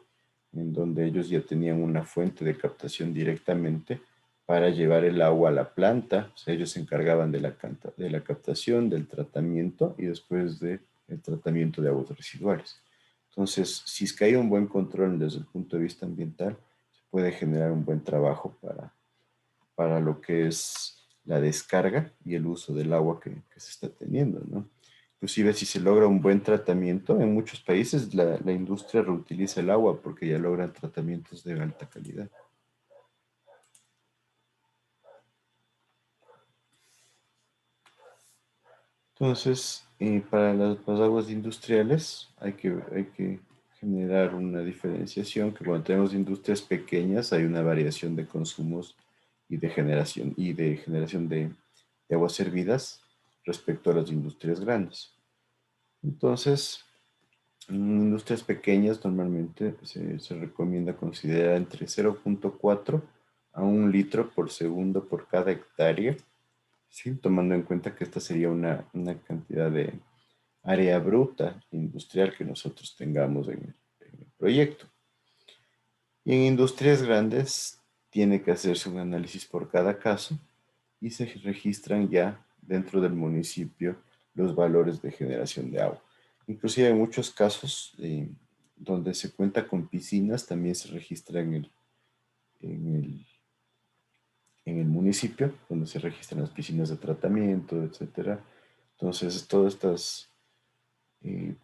en donde ellos ya tenían una fuente de captación directamente para llevar el agua a la planta. O sea, ellos se encargaban de la captación, del tratamiento y después del tratamiento de aguas residuales. Entonces, si es que hay un buen control desde el punto de vista ambiental, se puede generar un buen trabajo para lo que es la descarga y el uso del agua que se está teniendo, ¿no? Inclusive si se logra un buen tratamiento, en muchos países la industria reutiliza el agua porque ya logran tratamientos de alta calidad. Entonces, para las aguas industriales hay que generar una diferenciación, que cuando tenemos industrias pequeñas hay una variación de consumos y de generación de aguas servidas respecto a las industrias grandes. Entonces, en industrias pequeñas normalmente se recomienda considerar entre 0,4 a 1 litro por segundo por cada hectárea, ¿sí? Tomando en cuenta que esta sería una cantidad de área bruta industrial que nosotros tengamos en el proyecto. Y en industrias grandes tiene que hacerse un análisis por cada caso y se registran ya dentro del municipio los valores de generación de agua. Inclusive en muchos casos donde se cuenta con piscinas también se registra en el municipio, donde se registran las piscinas de tratamiento, etcétera. Entonces, eh,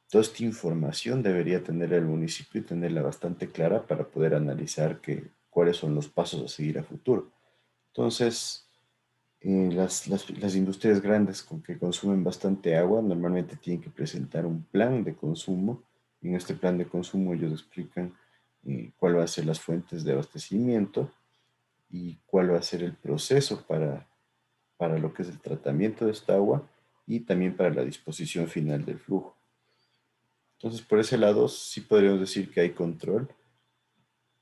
toda esta información debería tener el municipio y tenerla bastante clara para poder analizar cuáles son los pasos a seguir a futuro. Entonces, las industrias grandes que consumen bastante agua normalmente tienen que presentar un plan de consumo. En este plan de consumo ellos explican cuál va a ser las fuentes de abastecimiento y cuál va a ser el proceso para lo que es el tratamiento de esta agua y también para la disposición final del flujo. Entonces, por ese lado, sí podríamos decir que hay control,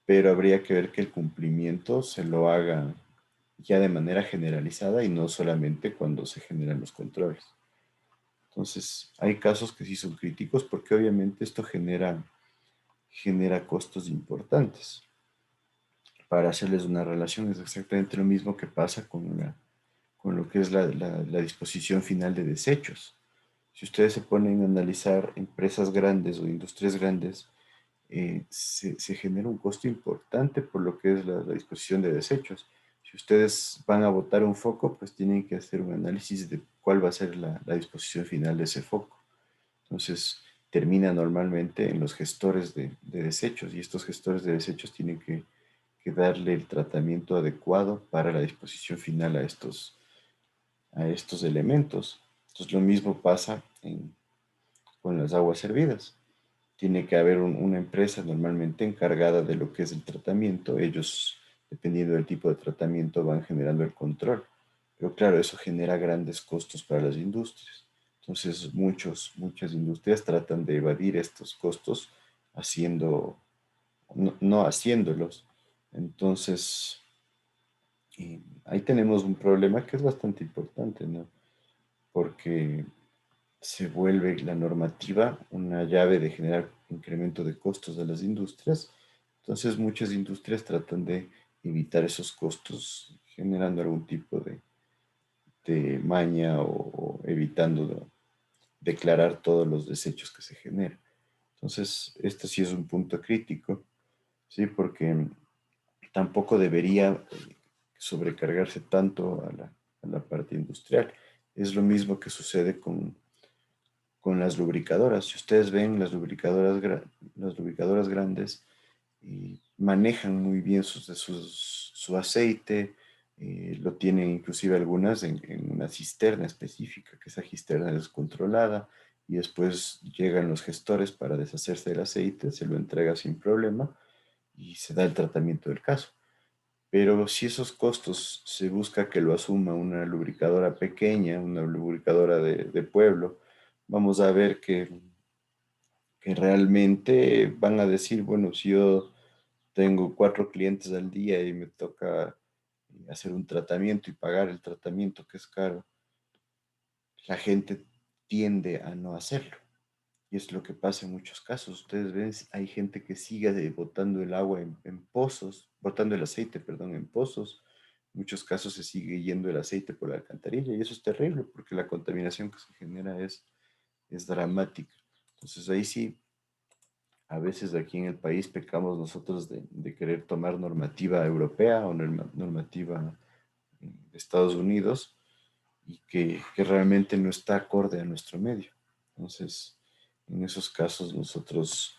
pero habría que ver que el cumplimiento se lo haga ya de manera generalizada y no solamente cuando se generan los controles. Entonces, hay casos que sí son críticos porque obviamente esto genera costos importantes. Para hacerles una relación, es exactamente lo mismo que pasa con lo que es la disposición final de desechos. Si ustedes se ponen a analizar empresas grandes o industrias grandes, se genera un costo importante por lo que es la disposición de desechos. Si ustedes van a botar un foco, pues tienen que hacer un análisis de cuál va a ser la disposición final de ese foco. Entonces, termina normalmente en los gestores de desechos y estos gestores de desechos tienen que darle el tratamiento adecuado para la disposición final a estos elementos. Entonces, lo mismo pasa con las aguas hervidas. Tiene que haber una empresa normalmente encargada de lo que es el tratamiento. Ellos, dependiendo del tipo de tratamiento, van generando el control. Pero claro, eso genera grandes costos para las industrias. Entonces, muchas industrias tratan de evadir estos costos no haciéndolos. Entonces, ahí tenemos un problema que es bastante importante, ¿no? Porque se vuelve la normativa una llave de generar incremento de costos de las industrias. Entonces muchas industrias tratan de evitar esos costos generando algún tipo de maña o evitando declarar todos los desechos que se generan. Entonces, este sí es un punto crítico, ¿sí? Porque tampoco debería sobrecargarse tanto a la parte industrial. Es lo mismo que sucede con las lubricadoras. Si ustedes ven las lubricadoras grandes manejan muy bien su aceite, lo tienen inclusive algunas en una cisterna específica, que esa cisterna es controlada y después llegan los gestores para deshacerse del aceite, se lo entrega sin problema y se da el tratamiento del caso. Pero si esos costos se busca que lo asuma una lubricadora pequeña, una lubricadora de pueblo, vamos a ver que realmente van a decir, bueno, si yo tengo 4 clientes al día y me toca hacer un tratamiento y pagar el tratamiento que es caro, la gente tiende a no hacerlo. Y es lo que pasa en muchos casos. Ustedes ven, hay gente que sigue botando el agua en pozos, botando el aceite, perdón, en pozos. En muchos casos se sigue yendo el aceite por la alcantarilla y eso es terrible porque la contaminación que se genera es dramática. Entonces ahí sí, a veces aquí en el país pecamos nosotros de querer tomar normativa europea o normativa de Estados Unidos y que realmente no está acorde a nuestro medio. Entonces, en esos casos nosotros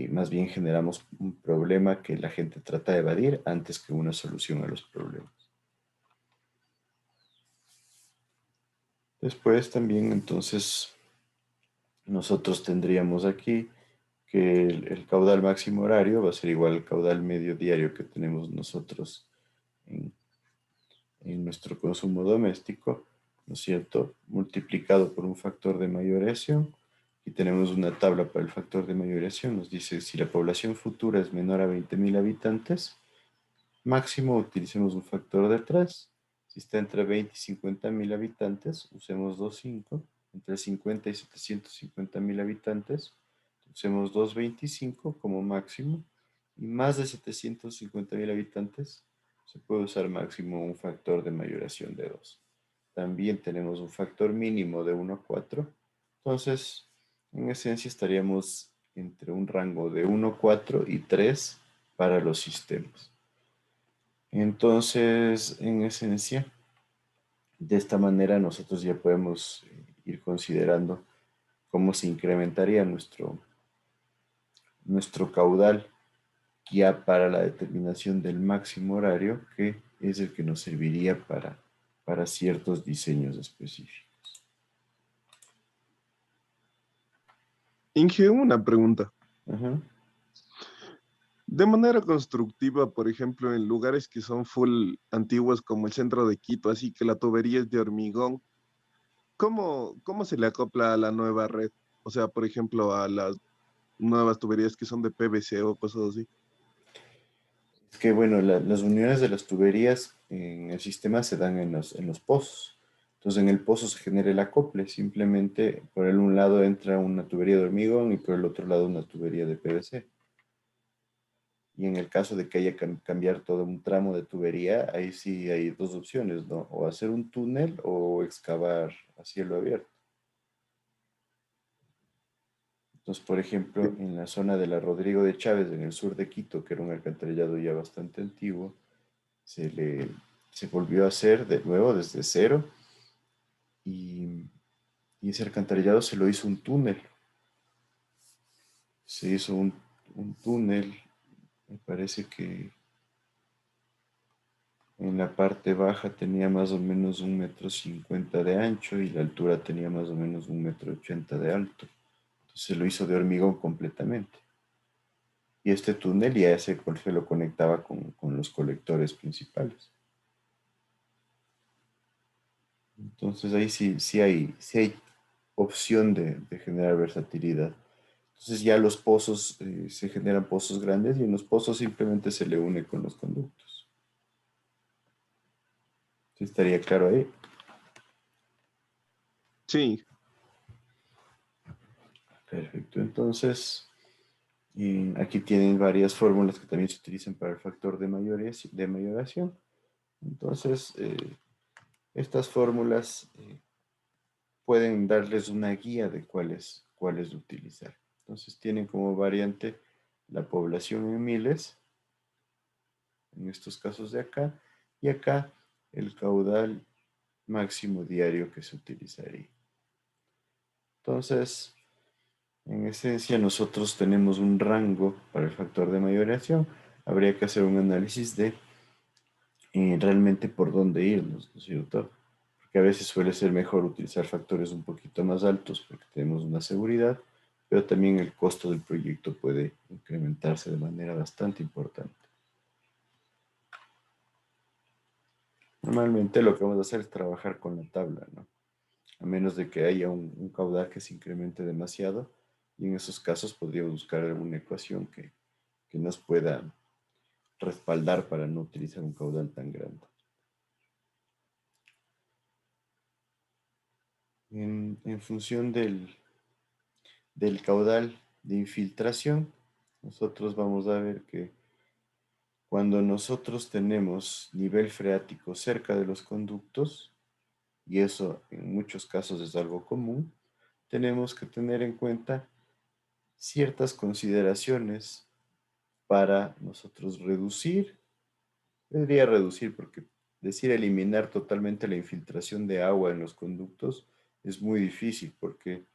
más bien generamos un problema que la gente trata de evadir antes que una solución a los problemas. Después también entonces nosotros tendríamos aquí que el caudal máximo horario va a ser igual al caudal medio diario que tenemos nosotros en nuestro consumo doméstico, ¿no es cierto? Multiplicado por un factor de mayoración. Y tenemos una tabla para el factor de mayoración. Nos dice si la población futura es menor a 20.000 habitantes, máximo utilicemos un factor de 3. Si está entre 20 y 50.000 habitantes, usemos 2.5. Entre 50 y 750.000 habitantes, usemos 2.25 como máximo. Y más de 750.000 habitantes, se puede usar máximo un factor de mayoración de 2. También tenemos un factor mínimo de 1 a 4. Entonces, en esencia estaríamos entre un rango de 1, 4 y 3 para los sistemas. Entonces, en esencia, de esta manera nosotros ya podemos ir considerando cómo se incrementaría nuestro caudal ya para la determinación del máximo horario, que es el que nos serviría para ciertos diseños específicos. Inge, una pregunta. Ajá. De manera constructiva, por ejemplo, en lugares que son full antiguos como el centro de Quito, así que la tubería es de hormigón, ¿cómo se le acopla a la nueva red? O sea, por ejemplo, a las nuevas tuberías que son de PVC o cosas así. Es que, bueno, las uniones de las tuberías en el sistema se dan en los pozos. Entonces, en el pozo se genera el acople. Simplemente por un lado entra una tubería de hormigón y por el otro lado una tubería de PVC. Y en el caso de que haya que cambiar todo un tramo de tubería, ahí sí hay dos opciones, ¿no? O hacer un túnel o excavar a cielo abierto. Entonces, por ejemplo, en la zona de la Rodrigo de Chávez, en el sur de Quito, que era un alcantarillado ya bastante antiguo, se volvió a hacer de nuevo desde cero y ese alcantarillado se lo hizo un túnel. Se hizo un túnel, me parece que en la parte baja tenía más o menos 1,50 m de ancho y la altura tenía más o menos 1,80 m de alto. Entonces se lo hizo de hormigón completamente. Y este túnel ya se lo conectaba con los colectores principales. Entonces ahí sí hay opción de generar versatilidad. Entonces ya los pozos, se generan pozos grandes y en los pozos simplemente se le une con los conductos. ¿Sí estaría claro ahí? Sí. Perfecto. Entonces, aquí tienen varias fórmulas que también se utilizan para el factor de mayoración. Entonces, estas fórmulas pueden darles una guía de cuáles utilizar. Entonces tienen como variante la población en miles, en estos casos de acá, y acá el caudal máximo diario que se utilizaría. Entonces, en esencia nosotros tenemos un rango para el factor de mayoración. Habría que hacer un análisis de realmente por dónde irnos, ¿no es cierto? Porque a veces suele ser mejor utilizar factores un poquito más altos porque tenemos una seguridad, pero también el costo del proyecto puede incrementarse de manera bastante importante. Normalmente lo que vamos a hacer es trabajar con la tabla, ¿no? A menos de que haya un caudal que se incremente demasiado, y en esos casos podríamos buscar alguna ecuación que nos pueda respaldar para no utilizar un caudal tan grande. En función del caudal de infiltración, nosotros vamos a ver que cuando nosotros tenemos nivel freático cerca de los conductos, y eso en muchos casos es algo común, tenemos que tener en cuenta ciertas consideraciones para nosotros reducir, debería reducir porque decir eliminar totalmente la infiltración de agua en los conductos es muy difícil porque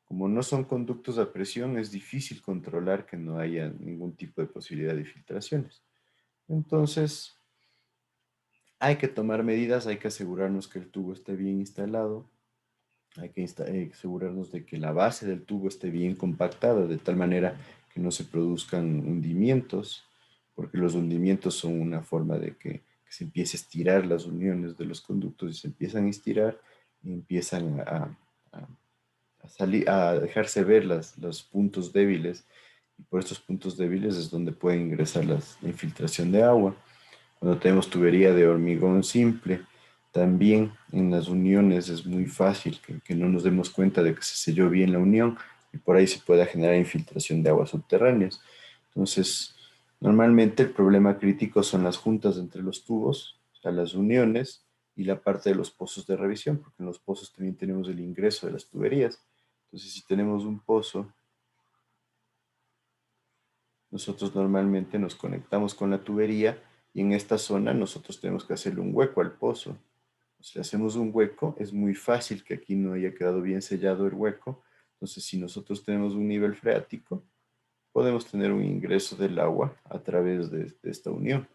como no son conductos a presión, es difícil controlar que no haya ningún tipo de posibilidad de filtraciones. Entonces, hay que tomar medidas, hay que asegurarnos que el tubo esté bien instalado, hay que asegurarnos de que la base del tubo esté bien compactada, de tal manera que no se produzcan hundimientos, porque los hundimientos son una forma de que se empiece a estirar las uniones de los conductos y se empiezan a estirar y empiezan a dejarse ver los puntos débiles, y por estos puntos débiles es donde puede ingresar la infiltración de agua. Cuando tenemos tubería de hormigón simple, también en las uniones es muy fácil que no nos demos cuenta de que se selló bien la unión y por ahí se pueda generar infiltración de aguas subterráneas. Entonces, normalmente el problema crítico son las juntas entre los tubos, o sea, las uniones y la parte de los pozos de revisión, porque en los pozos también tenemos el ingreso de las tuberías. Entonces, si tenemos un pozo, nosotros normalmente nos conectamos con la tubería y en esta zona nosotros tenemos que hacerle un hueco al pozo. Si le hacemos un hueco, es muy fácil que aquí no haya quedado bien sellado el hueco. Entonces, si nosotros tenemos un nivel freático, podemos tener un ingreso del agua a través de esta unión.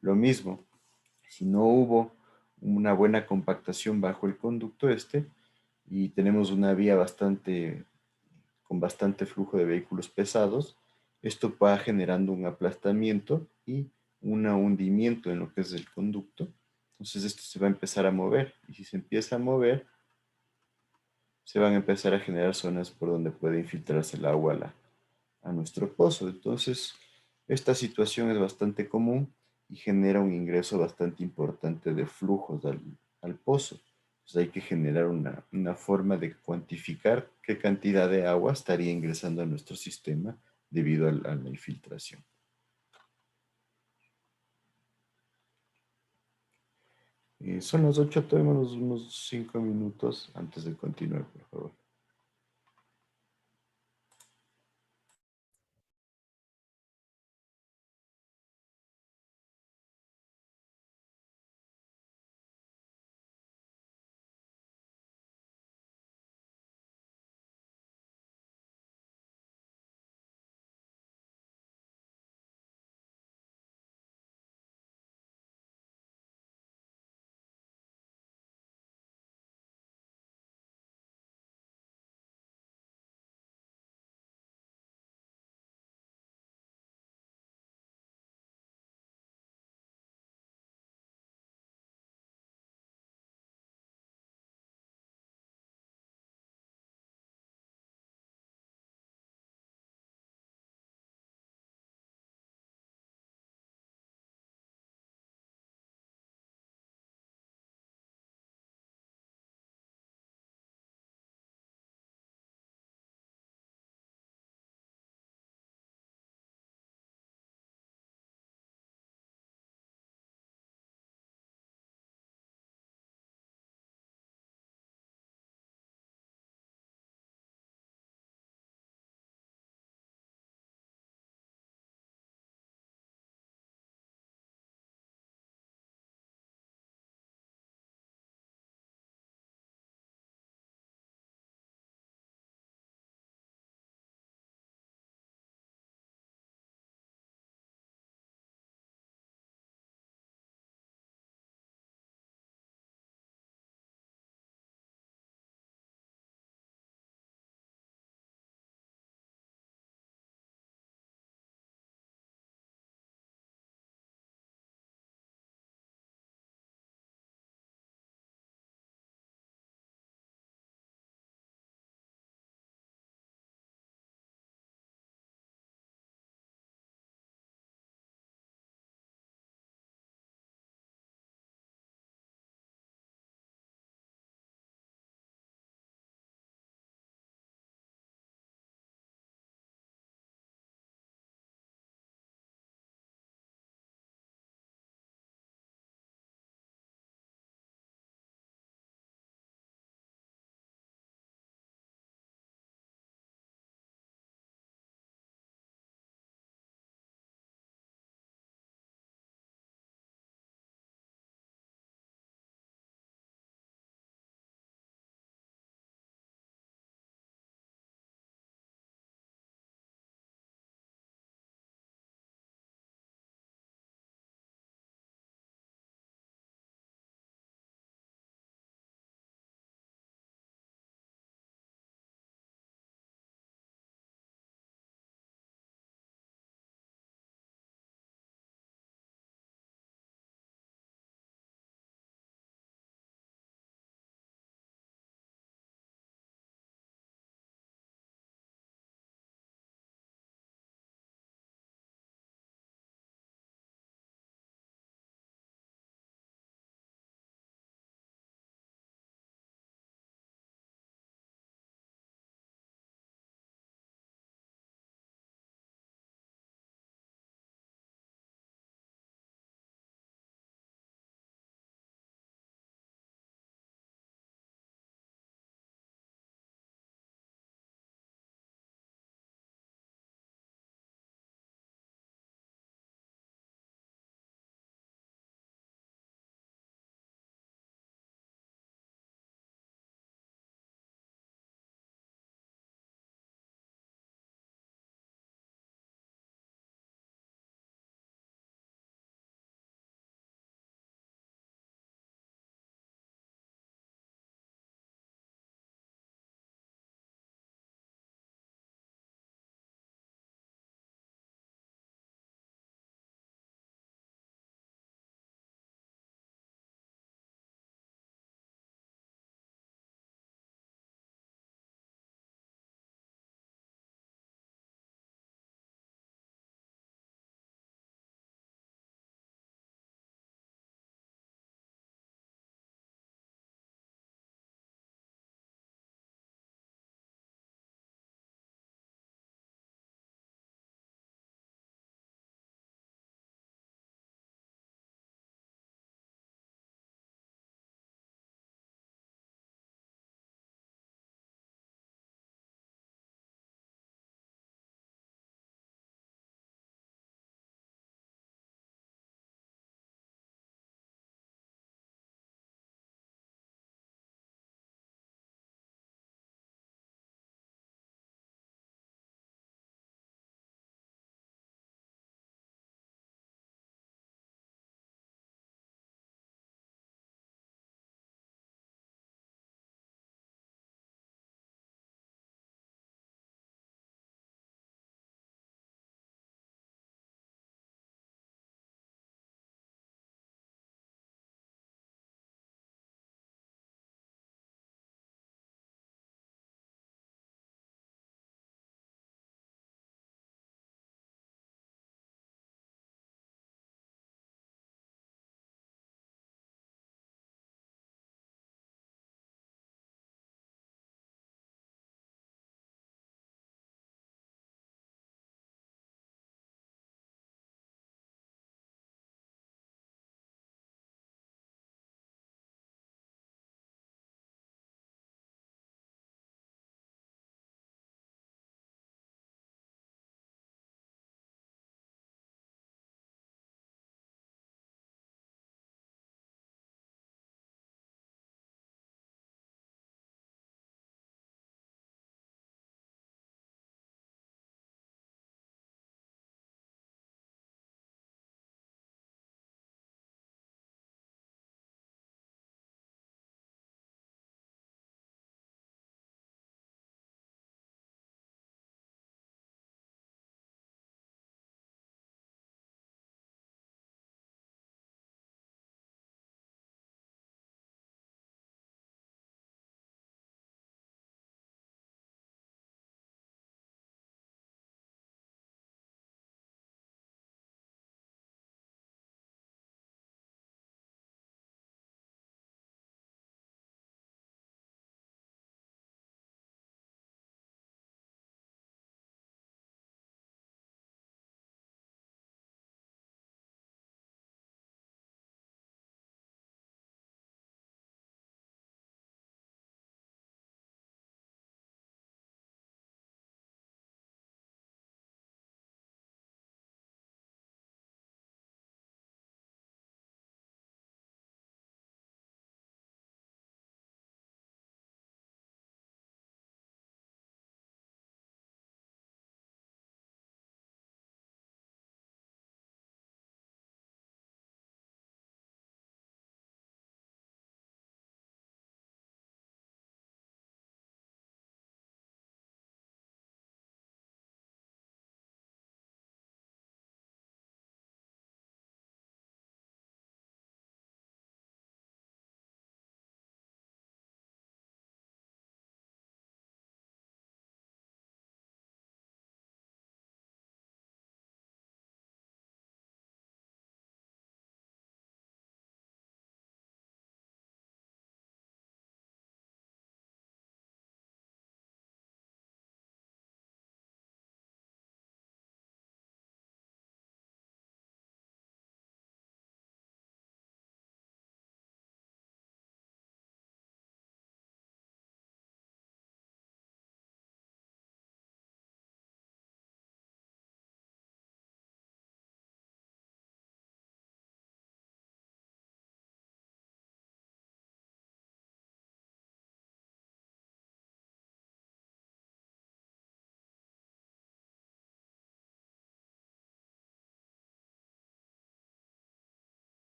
Lo mismo, si no hubo una buena compactación bajo el conducto este y tenemos una vía con bastante flujo de vehículos pesados, esto va generando un aplastamiento y un hundimiento en lo que es el conducto. Entonces esto se va a empezar a mover y si se empieza a mover, se van a empezar a generar zonas por donde puede infiltrarse el agua a nuestro pozo. Entonces, esta situación es bastante común y genera un ingreso bastante importante de flujos al pozo. Entonces, hay que generar una forma de cuantificar qué cantidad de agua estaría ingresando a nuestro sistema debido a la infiltración. Son las 8, tomémonos unos 5 minutos antes de continuar, por favor.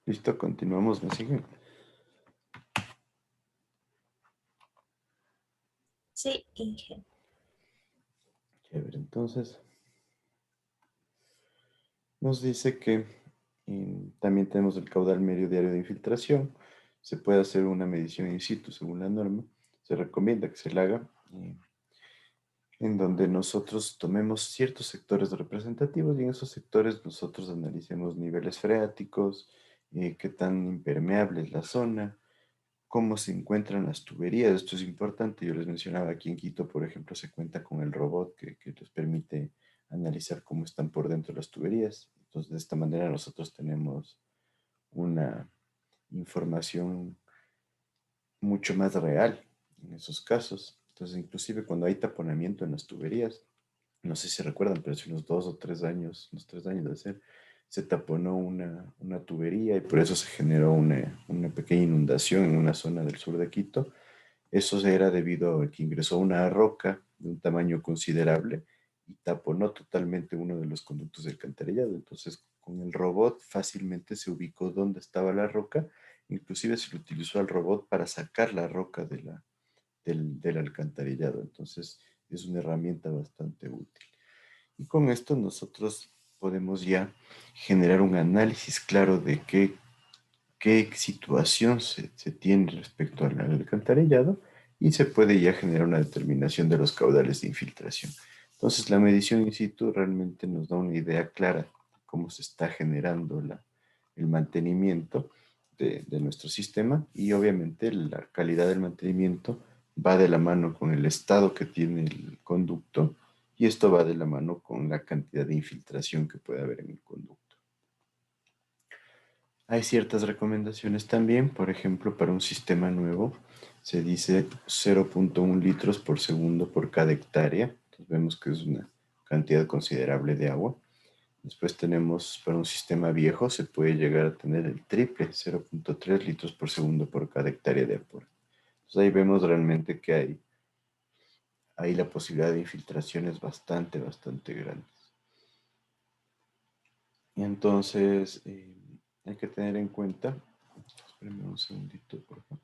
Listo, continuamos, ¿me siguen? Sí, Inge. Chévere, entonces nos dice que también tenemos el caudal medio diario de infiltración. Se puede hacer una medición in situ según la norma. Se recomienda que se la haga en donde nosotros tomemos ciertos sectores representativos y en esos sectores nosotros analicemos niveles freáticos, qué tan impermeable es la zona, cómo se encuentran las tuberías. Esto es importante. Yo les mencionaba aquí en Quito, por ejemplo, se cuenta con el robot que les permite analizar cómo están por dentro las tuberías. Entonces, de esta manera nosotros tenemos una información mucho más real en esos casos. Entonces, inclusive cuando hay taponamiento en las tuberías, no sé si recuerdan, pero hace unos 2 o 3 años, unos 3 años de ser, se taponó una tubería y por eso se generó una pequeña inundación en una zona del sur de Quito. Eso era debido a que ingresó una roca de un tamaño considerable y taponó totalmente uno de los conductos del alcantarillado. Entonces, con el robot fácilmente se ubicó dónde estaba la roca. Inclusive se le utilizó al robot para sacar la roca del alcantarillado. Entonces, es una herramienta bastante útil. Y con esto nosotros podemos ya generar un análisis claro de qué situación se tiene respecto al alcantarillado y se puede ya generar una determinación de los caudales de infiltración. Entonces, la medición in situ realmente nos da una idea clara de cómo se está generando el mantenimiento de nuestro sistema y obviamente la calidad del mantenimiento va de la mano con el estado que tiene el conducto y esto va de la mano con la cantidad de infiltración que puede haber en el conducto. Hay ciertas recomendaciones también, por ejemplo, para un sistema nuevo se dice 0.1 litros por segundo por cada hectárea. Entonces vemos que es una cantidad considerable de agua. Después tenemos para un sistema viejo se puede llegar a tener el triple, 0.3 litros por segundo por cada hectárea de aporte. Entonces ahí vemos realmente que hay la posibilidad de infiltraciones bastante grandes. Y entonces hay que tener en cuenta, espérenme un segundito, por favor.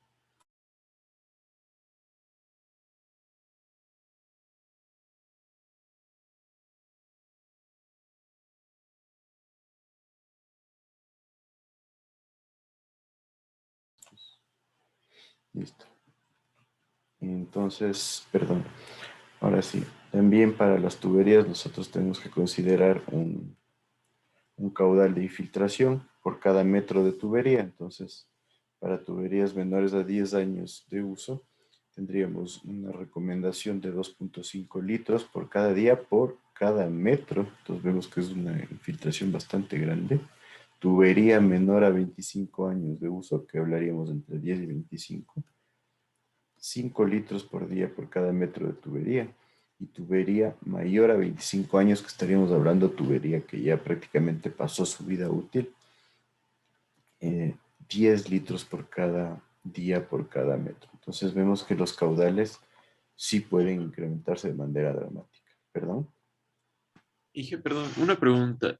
Listo. Entonces, perdón. Ahora sí, también para las tuberías nosotros tenemos que considerar un caudal de infiltración por cada metro de tubería. Entonces, para tuberías menores a 10 años de uso, tendríamos una recomendación de 2.5 litros por cada día por cada metro. Entonces vemos que es una infiltración bastante grande. Tubería menor a 25 años de uso, que hablaríamos entre 10 y 25. 5 litros por día por cada metro de tubería. Y tubería mayor a 25 años, que estaríamos hablando tubería que ya prácticamente pasó su vida útil, 10 litros por cada día por cada metro. Entonces vemos que los caudales sí pueden incrementarse de manera dramática. ¿Perdón? Dije, perdón, una pregunta.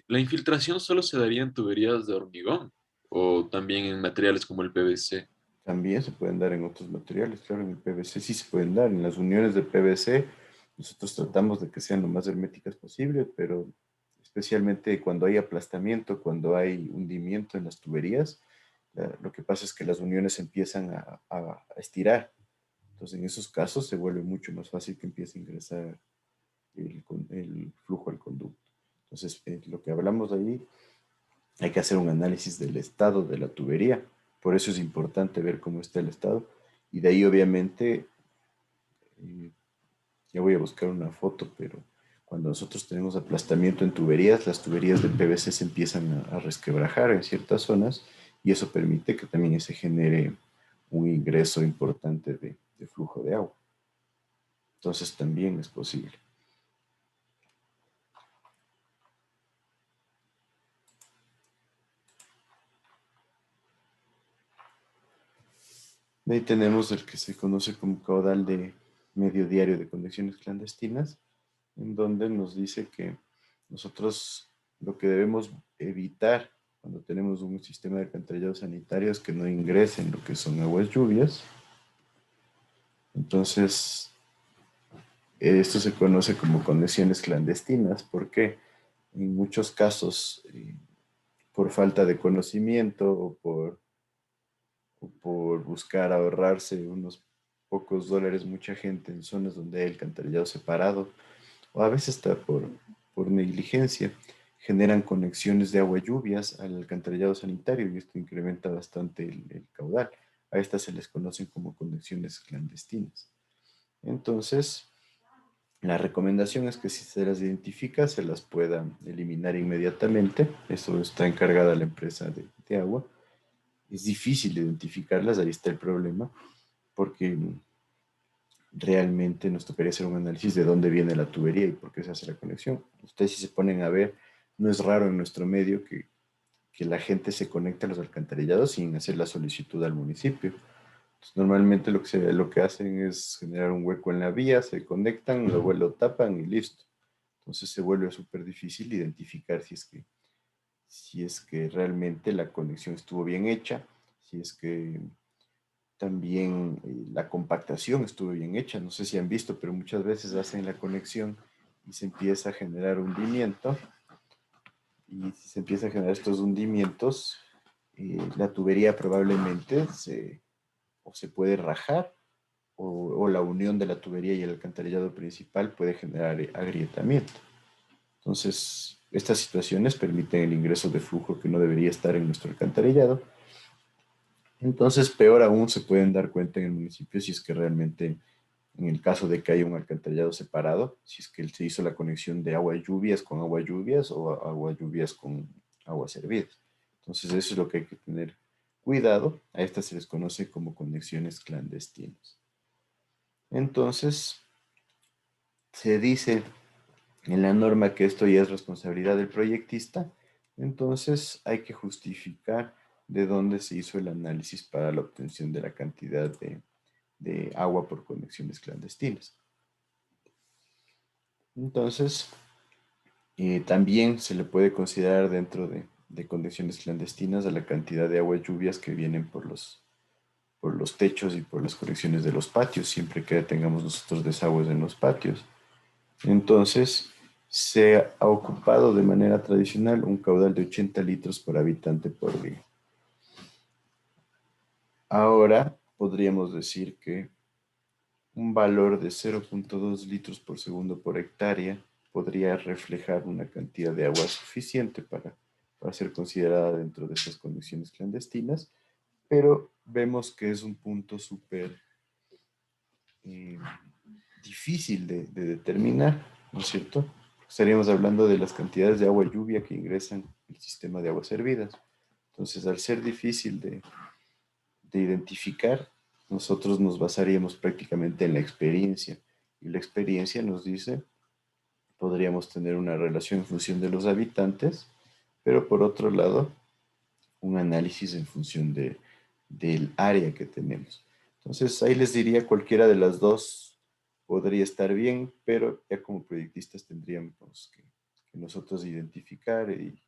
¿La infiltración solo se daría en tuberías de hormigón o también en materiales como el PVC? También se pueden dar en otros materiales, claro, en el PVC sí se pueden dar. En las uniones de PVC nosotros tratamos de que sean lo más herméticas posible, pero especialmente cuando hay aplastamiento, cuando hay hundimiento en las tuberías, lo que pasa es que las uniones empiezan a estirar. Entonces en esos casos se vuelve mucho más fácil que empiece a ingresar el flujo al conducto. Entonces lo que hablamos ahí, hay que hacer un análisis del estado de la tubería. Por eso es importante ver cómo está el estado. Y de ahí, obviamente, ya voy a buscar una foto, pero cuando nosotros tenemos aplastamiento en tuberías, las tuberías de PVC se empiezan a resquebrajar en ciertas zonas y eso permite que también se genere un ingreso importante de flujo de agua. Entonces también es posible. De ahí tenemos el que se conoce como caudal de medio diario de conexiones clandestinas, en donde nos dice que nosotros lo que debemos evitar cuando tenemos un sistema de alcantarillados sanitarios que no ingresen lo que son aguas lluvias. Entonces, esto se conoce como conexiones clandestinas, porque en muchos casos, por falta de conocimiento o por buscar ahorrarse unos pocos dólares, mucha gente en zonas donde hay alcantarillado separado, o a veces hasta por negligencia, generan conexiones de agua lluvias al alcantarillado sanitario y esto incrementa bastante el caudal. A estas se les conocen como conexiones clandestinas. Entonces, la recomendación es que si se las identifica, se las pueda eliminar inmediatamente. Eso está encargada la empresa de agua. Es difícil identificarlas, ahí está el problema, porque realmente nos tocaría hacer un análisis de dónde viene la tubería y por qué se hace la conexión. Ustedes si se ponen a ver, no es raro en nuestro medio que la gente se conecte a los alcantarillados sin hacer la solicitud al municipio. Entonces, normalmente lo que hacen es generar un hueco en la vía, se conectan, luego lo tapan y listo. Entonces se vuelve súper difícil identificar si es que realmente la conexión estuvo bien hecha, si es que también la compactación estuvo bien hecha. No sé si han visto, pero muchas veces hacen la conexión y se empieza a generar hundimiento. Y si se empieza a generar estos hundimientos, la tubería probablemente o se puede rajar o la unión de la tubería y el alcantarillado principal puede generar agrietamiento. Entonces, estas situaciones permiten el ingreso de flujo que no debería estar en nuestro alcantarillado. Entonces, peor aún, se pueden dar cuenta en el municipio si es que realmente, en el caso de que haya un alcantarillado separado, si es que se hizo la conexión de agua lluvias con agua lluvias o agua lluvias con aguas hervidas. Entonces, eso es lo que hay que tener cuidado. A estas se les conoce como conexiones clandestinas. Entonces, se dice en la norma que esto ya es responsabilidad del proyectista, entonces hay que justificar de dónde se hizo el análisis para la obtención de la cantidad de agua por conexiones clandestinas. Entonces, también se le puede considerar dentro de conexiones clandestinas a la cantidad de agua lluvias que vienen por los techos y por las conexiones de los patios, siempre que tengamos nosotros desagües en los patios. Entonces, se ha ocupado de manera tradicional un caudal de 80 litros por habitante por día. Ahora podríamos decir que un valor de 0.2 litros por segundo por hectárea podría reflejar una cantidad de agua suficiente para ser considerada dentro de estas condiciones clandestinas, pero vemos que es un punto súper difícil de determinar, ¿no es cierto? Estaríamos hablando de las cantidades de agua lluvia que ingresan al sistema de aguas hervidas. Entonces, al ser difícil de identificar, nosotros nos basaríamos prácticamente en la experiencia. Y la experiencia nos dice, podríamos tener una relación en función de los habitantes, pero por otro lado, un análisis en función del área que tenemos. Entonces, ahí les diría cualquiera de las dos podría estar bien, pero ya como proyectistas tendríamos que nosotros identificar y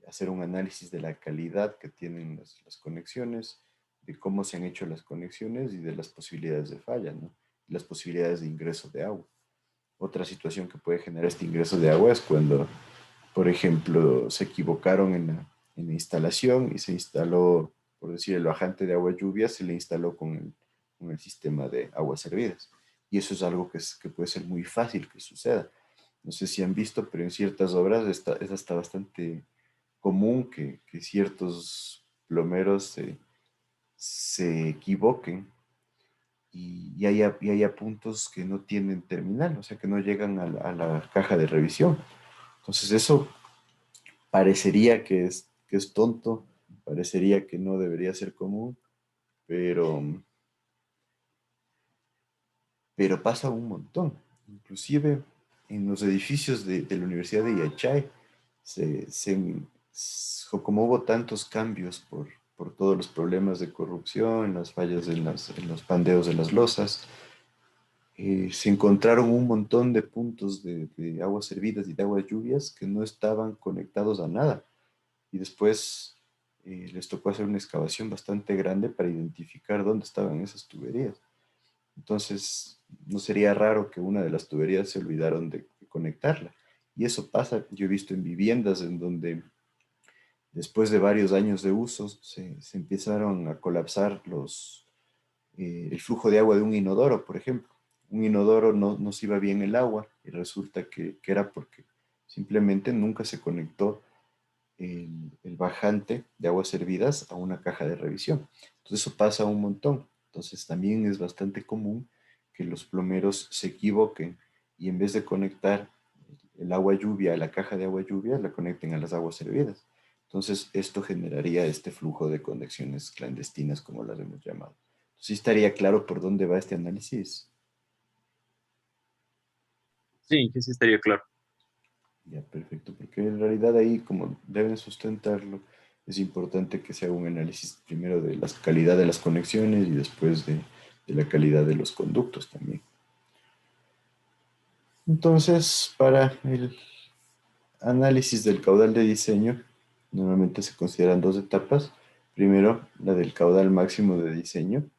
hacer un análisis de la calidad que tienen las conexiones, de cómo se han hecho las conexiones y de las posibilidades de falla, ¿no? Y las posibilidades de ingreso de agua. Otra situación que puede generar este ingreso de agua es cuando, por ejemplo, se equivocaron en la instalación y se instaló, por decir, el bajante de agua lluvia se le instaló con el sistema de aguas servidas. Y eso es algo que puede ser muy fácil que suceda. No sé si han visto, pero en ciertas obras es hasta bastante común que ciertos plomeros se equivoquen y haya puntos que no tienen terminal, o sea, que no llegan a la caja de revisión. Entonces eso parecería que es tonto, parecería que no debería ser común, pero pasa un montón. Inclusive en los edificios de la Universidad de Yachay, como hubo tantos cambios por todos los problemas de corrupción, las fallas en los pandeos de las losas, se encontraron un montón de puntos de aguas servidas y de aguas lluvias que no estaban conectados a nada. y después les tocó hacer una excavación bastante grande para identificar dónde estaban esas tuberías. Entonces, no sería raro que una de las tuberías se olvidaron de conectarla. Y eso pasa, yo he visto en viviendas en donde después de varios años de uso se empezaron a colapsar el flujo de agua de un inodoro, por ejemplo. Un inodoro no se iba bien el agua y resulta que era porque simplemente nunca se conectó el bajante de aguas servidas a una caja de revisión. Entonces eso pasa un montón. Entonces también es bastante común que los plomeros se equivoquen y en vez de conectar el agua lluvia a la caja de agua lluvia, la conecten a las aguas servidas. Entonces esto generaría este flujo de conexiones clandestinas, como las hemos llamado. Sí estaría claro por dónde va este análisis. Sí, que sí estaría claro. Ya, perfecto, porque en realidad ahí, como deben sustentarlo, es importante que se haga un análisis primero de la calidad de las conexiones y después de la calidad de los conductos también. Entonces, para el análisis del caudal de diseño, normalmente se consideran dos etapas. Primero, la del caudal máximo de diseño,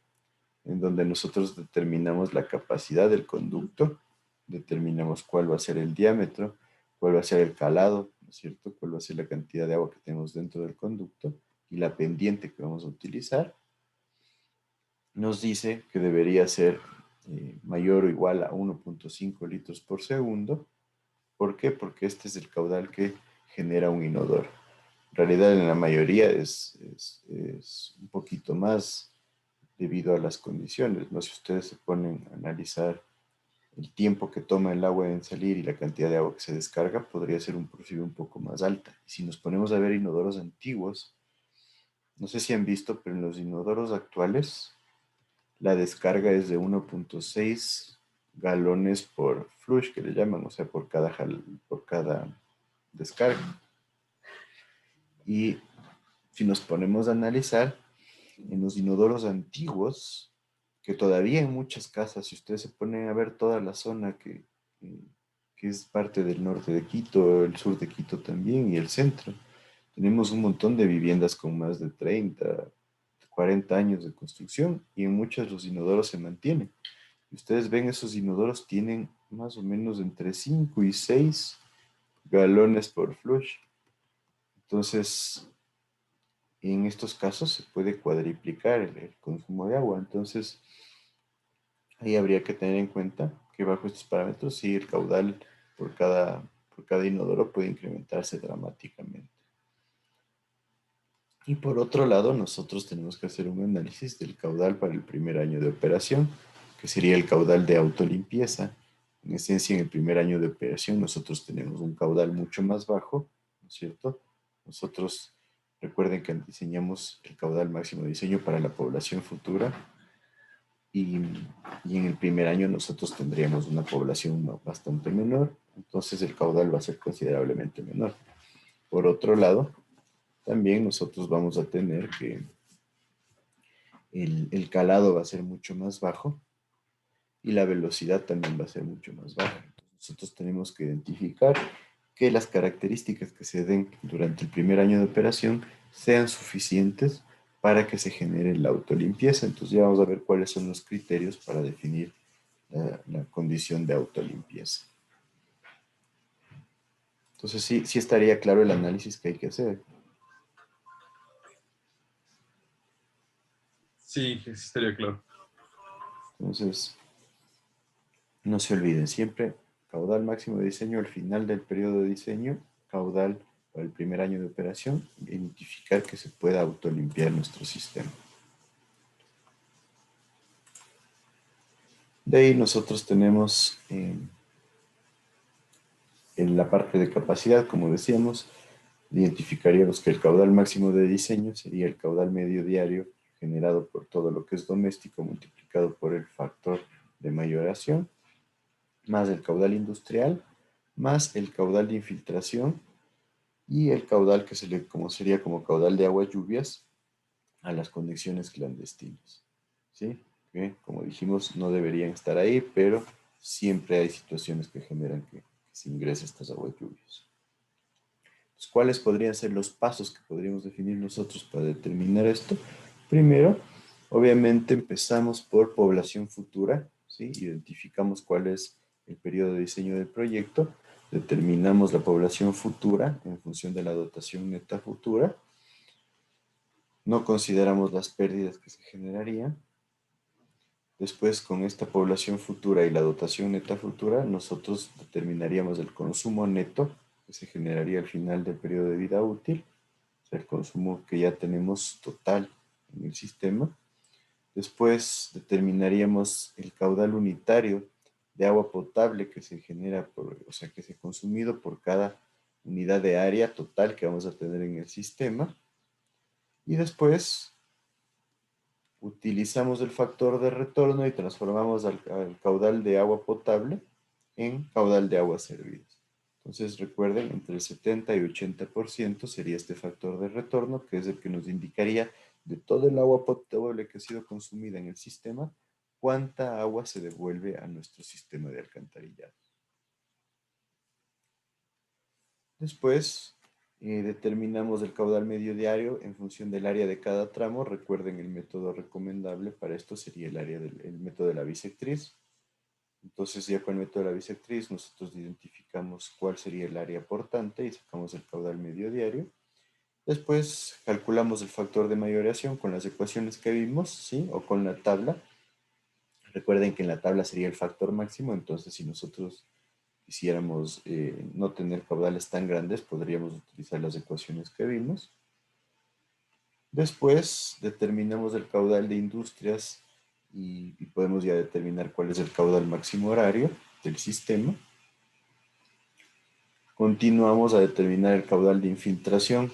en donde nosotros determinamos la capacidad del conducto, determinamos cuál va a ser el diámetro, cuál va a ser el calado, ¿no es cierto? Cuál va a ser la cantidad de agua que tenemos dentro del conducto y la pendiente que vamos a utilizar. Nos dice que debería ser mayor o igual a 1.5 litros por segundo. ¿Por qué? Porque este es el caudal que genera un inodoro. En realidad en la mayoría es un poquito más debido a las condiciones, ¿no? Si ustedes se ponen a analizar el tiempo que toma el agua en salir y la cantidad de agua que se descarga, podría ser inclusive un poco más alta. Y si nos ponemos a ver inodoros antiguos, no sé si han visto, pero en los inodoros actuales la descarga es de 1.6 galones por flush, que le llaman, o sea, por cada descarga. Y si nos ponemos a analizar, en los inodoros antiguos, que todavía en muchas casas, si ustedes se ponen a ver toda la zona que es parte del norte de Quito, el sur de Quito también y el centro, tenemos un montón de viviendas con más de 30, 40 años de construcción y en muchas los inodoros se mantienen. Y ustedes ven esos inodoros tienen más o menos entre 5 y 6 galones por flush. Entonces, en estos casos se puede cuadriplicar el consumo de agua. Entonces, ahí habría que tener en cuenta que bajo estos parámetros, sí, el caudal por cada inodoro puede incrementarse dramáticamente. Y por otro lado, nosotros tenemos que hacer un análisis del caudal para el primer año de operación, que sería el caudal de autolimpieza. En esencia, en el primer año de operación, nosotros tenemos un caudal mucho más bajo, ¿no es cierto? Nosotros, recuerden que diseñamos el caudal máximo de diseño para la población futura y en el primer año nosotros tendríamos una población bastante menor, entonces el caudal va a ser considerablemente menor. Por otro lado, también nosotros vamos a tener que el calado va a ser mucho más bajo y la velocidad también va a ser mucho más baja. Entonces, nosotros tenemos que identificar que las características que se den durante el primer año de operación sean suficientes para que se genere la autolimpieza. Entonces ya vamos a ver cuáles son los criterios para definir la condición de autolimpieza. Entonces sí estaría claro el análisis que hay que hacer. Sí, que sí estaría claro. Entonces, no se olviden, siempre caudal máximo de diseño al final del periodo de diseño, caudal para el primer año de operación, identificar que se pueda autolimpiar nuestro sistema. De ahí nosotros tenemos en la parte de capacidad, como decíamos, identificaríamos que el caudal máximo de diseño sería el caudal medio diario generado por todo lo que es doméstico multiplicado por el factor de mayoración, más el caudal industrial, más el caudal de infiltración y el caudal que como sería como caudal de aguas lluvias a las conexiones clandestinas. ¿Sí? Que, como dijimos, no deberían estar ahí, pero siempre hay situaciones que generan que se ingresen estas aguas lluvias. Entonces, ¿cuáles podrían ser los pasos que podríamos definir nosotros para determinar esto? Primero, obviamente empezamos por población futura, ¿sí? Identificamos cuál es el periodo de diseño del proyecto, determinamos la población futura en función de la dotación neta futura, no consideramos las pérdidas que se generarían. Después, con esta población futura y la dotación neta futura, nosotros determinaríamos el consumo neto que se generaría al final del periodo de vida útil, o sea, el consumo que ya tenemos total en el sistema. Después determinaríamos el caudal unitario de agua potable que se genera, o sea, que se ha consumido por cada unidad de área total que vamos a tener en el sistema. Y después utilizamos el factor de retorno y transformamos al caudal de agua potable en caudal de aguas servidas. Entonces recuerden, entre el 70 y 80% sería este factor de retorno, que es el que nos indicaría de todo el agua potable que ha sido consumida en el sistema, cuánta agua se devuelve a nuestro sistema de alcantarillado. Después determinamos el caudal medio diario en función del área de cada tramo. Recuerden, el método recomendable para esto sería el método de la bisectriz. Entonces, ya con el método de la bisectriz, nosotros identificamos cuál sería el área aportante y sacamos el caudal medio diario. Después calculamos el factor de mayoración con las ecuaciones que vimos, ¿sí? O con la tabla. Recuerden que en la tabla sería el factor máximo, entonces si nosotros quisiéramos no tener caudales tan grandes, podríamos utilizar las ecuaciones que vimos. Después determinamos el caudal de industrias y podemos ya determinar cuál es el caudal máximo horario del sistema. Continuamos a determinar el caudal de infiltración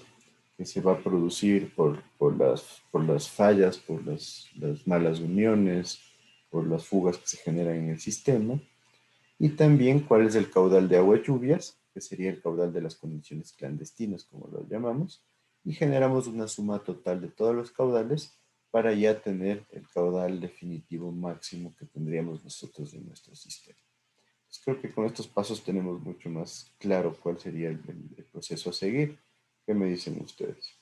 que se va a producir por las fallas, por las malas uniones, por las fugas que se generan en el sistema. Y también cuál es el caudal de agua lluvias, que sería el caudal de las condiciones clandestinas, como lo llamamos, y generamos una suma total de todos los caudales para ya tener el caudal definitivo máximo que tendríamos nosotros en nuestro sistema. Entonces, creo que con estos pasos tenemos mucho más claro cuál sería el proceso a seguir. ¿Qué me dicen ustedes?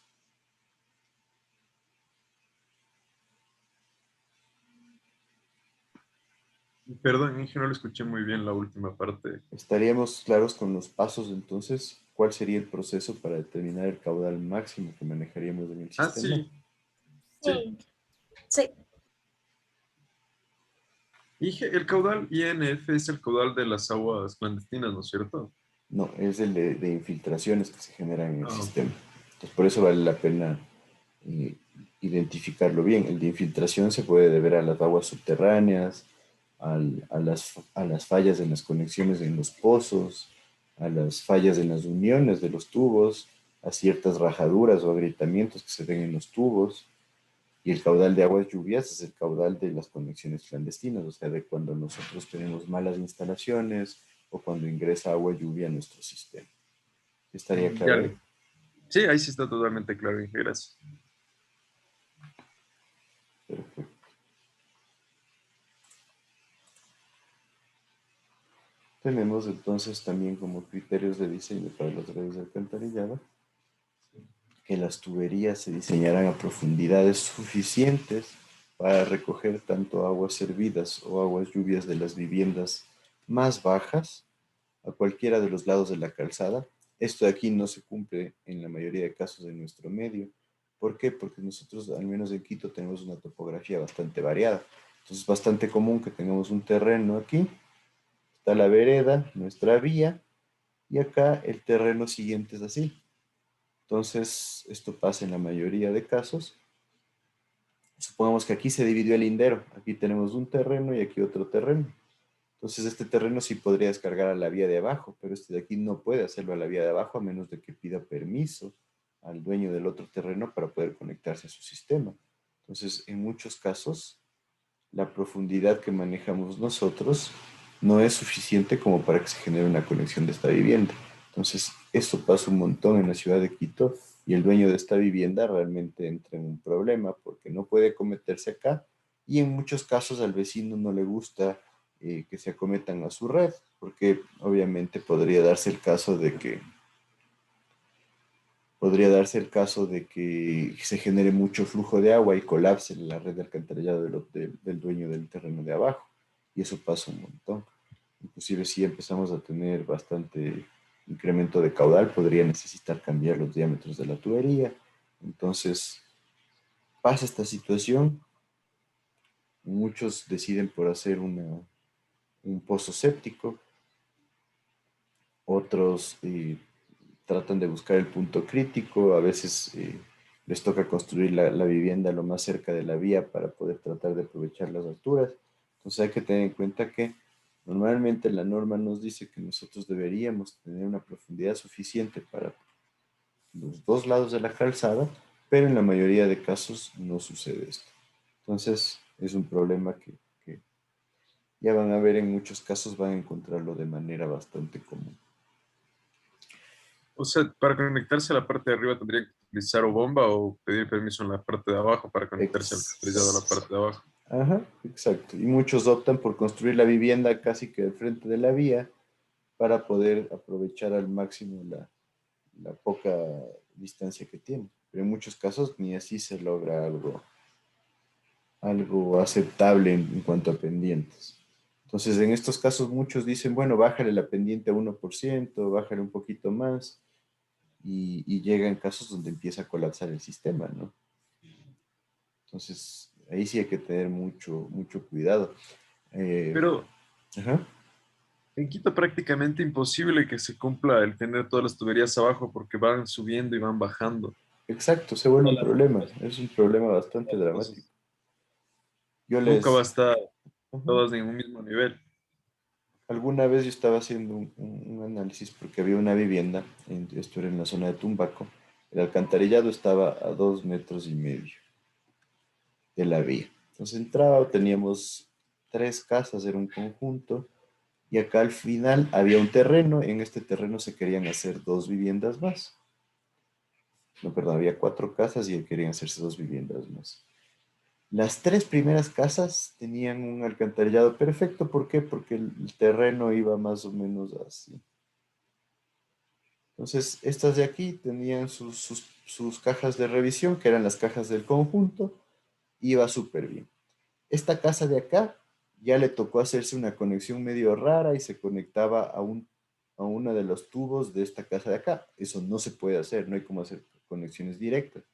Perdón, Inge, no lo escuché muy bien la última parte. Estaríamos claros con los pasos, entonces, ¿cuál sería el proceso para determinar el caudal máximo que manejaríamos en el sistema? Sí. Sí. Sí. Inge, el caudal INF es el caudal de las aguas clandestinas, ¿no es cierto? No, es el de infiltraciones que se generan en el Ah, sistema. Entonces, por eso vale la pena identificarlo bien. El de infiltración se puede deber a las aguas subterráneas, a las fallas en las conexiones en los pozos, a las fallas en las uniones de los tubos, a ciertas rajaduras o agrietamientos que se ven en los tubos. Y el caudal de aguas lluvias es el caudal de las conexiones clandestinas, o sea, de cuando nosotros tenemos malas instalaciones o cuando ingresa agua lluvia a nuestro sistema. ¿Estaría claro? Ya. Sí, ahí sí está totalmente claro, Inge, gracias. Perfecto. Tenemos entonces también como criterios de diseño para las redes de alcantarillado que las tuberías se diseñarán a profundidades suficientes para recoger tanto aguas servidas o aguas lluvias de las viviendas más bajas a cualquiera de los lados de la calzada. Esto de aquí no se cumple en la mayoría de casos en nuestro medio. ¿Por qué? Porque nosotros, al menos en Quito, tenemos una topografía bastante variada. Entonces es bastante común que tengamos un terreno aquí, está la vereda, nuestra vía, y acá el terreno siguiente es así. Entonces, esto pasa en la mayoría de casos. Supongamos que aquí se dividió el lindero. Aquí tenemos un terreno y aquí otro terreno. Entonces, este terreno sí podría descargar a la vía de abajo, pero este de aquí no puede hacerlo a la vía de abajo a menos de que pida permiso al dueño del otro terreno para poder conectarse a su sistema. Entonces, en muchos casos, la profundidad que manejamos nosotros no es suficiente como para que se genere una conexión de esta vivienda. Entonces, esto pasa un montón en la ciudad de Quito y el dueño de esta vivienda realmente entra en un problema porque no puede cometerse acá y en muchos casos al vecino no le gusta que se acometan a su red porque obviamente podría darse el caso de que podría darse el caso de que se genere mucho flujo de agua y colapse la red de alcantarillado del dueño del terreno de abajo. Y eso pasa un montón. Inclusive si empezamos a tener bastante incremento de caudal, podría necesitar cambiar los diámetros de la tubería. Entonces, pasa esta situación. Muchos deciden por hacer un pozo séptico. Otros tratan de buscar el punto crítico. A veces les toca construir la vivienda lo más cerca de la vía para poder tratar de aprovechar las alturas. Entonces hay que tener en cuenta que normalmente la norma nos dice que nosotros deberíamos tener una profundidad suficiente para los dos lados de la calzada, pero en la mayoría de casos no sucede esto. Entonces es un problema que ya van a ver, en muchos casos van a encontrarlo de manera bastante común. O sea, para conectarse a la parte de arriba tendría que utilizar o bomba o pedir permiso en la parte de abajo para conectarse al alcantarillado a la parte de abajo. Ajá, exacto. Y muchos optan por construir la vivienda casi que al frente de la vía para poder aprovechar al máximo la poca distancia que tiene. Pero en muchos casos ni así se logra algo aceptable en cuanto a pendientes. Entonces, en estos casos muchos dicen, bueno, bájale la pendiente a 1%, bájale un poquito más, y llegan casos donde empieza a colapsar el sistema, ¿no? Entonces, ahí sí hay que tener mucho, mucho cuidado. Pero Ajá. en Quito prácticamente imposible que se cumpla el tener todas las tuberías abajo porque van subiendo y van bajando. Exacto, se vuelve un problema. Es un problema bastante dramático. Nunca va a estar Ajá. todas en un mismo nivel. Alguna vez yo estaba haciendo un análisis porque había una vivienda, esto era en la zona de Tumbaco, el alcantarillado estaba a 2,5 metros de la vía. Entonces entraba, teníamos 3 casas, era un conjunto, y acá al final había un terreno, en este terreno se querían hacer 2 viviendas más. No, perdón, había 4 casas y querían hacerse 2 viviendas más. Las 3 primeras casas tenían un alcantarillado perfecto. ¿Por qué? Porque el terreno iba más o menos así. Entonces, estas de aquí tenían sus cajas de revisión, que eran las cajas del conjunto. Iba súper bien. Esta casa de acá ya le tocó hacerse una conexión medio rara y se conectaba a uno de los tubos de esta casa de acá. Eso no se puede hacer, no hay cómo hacer conexiones directas.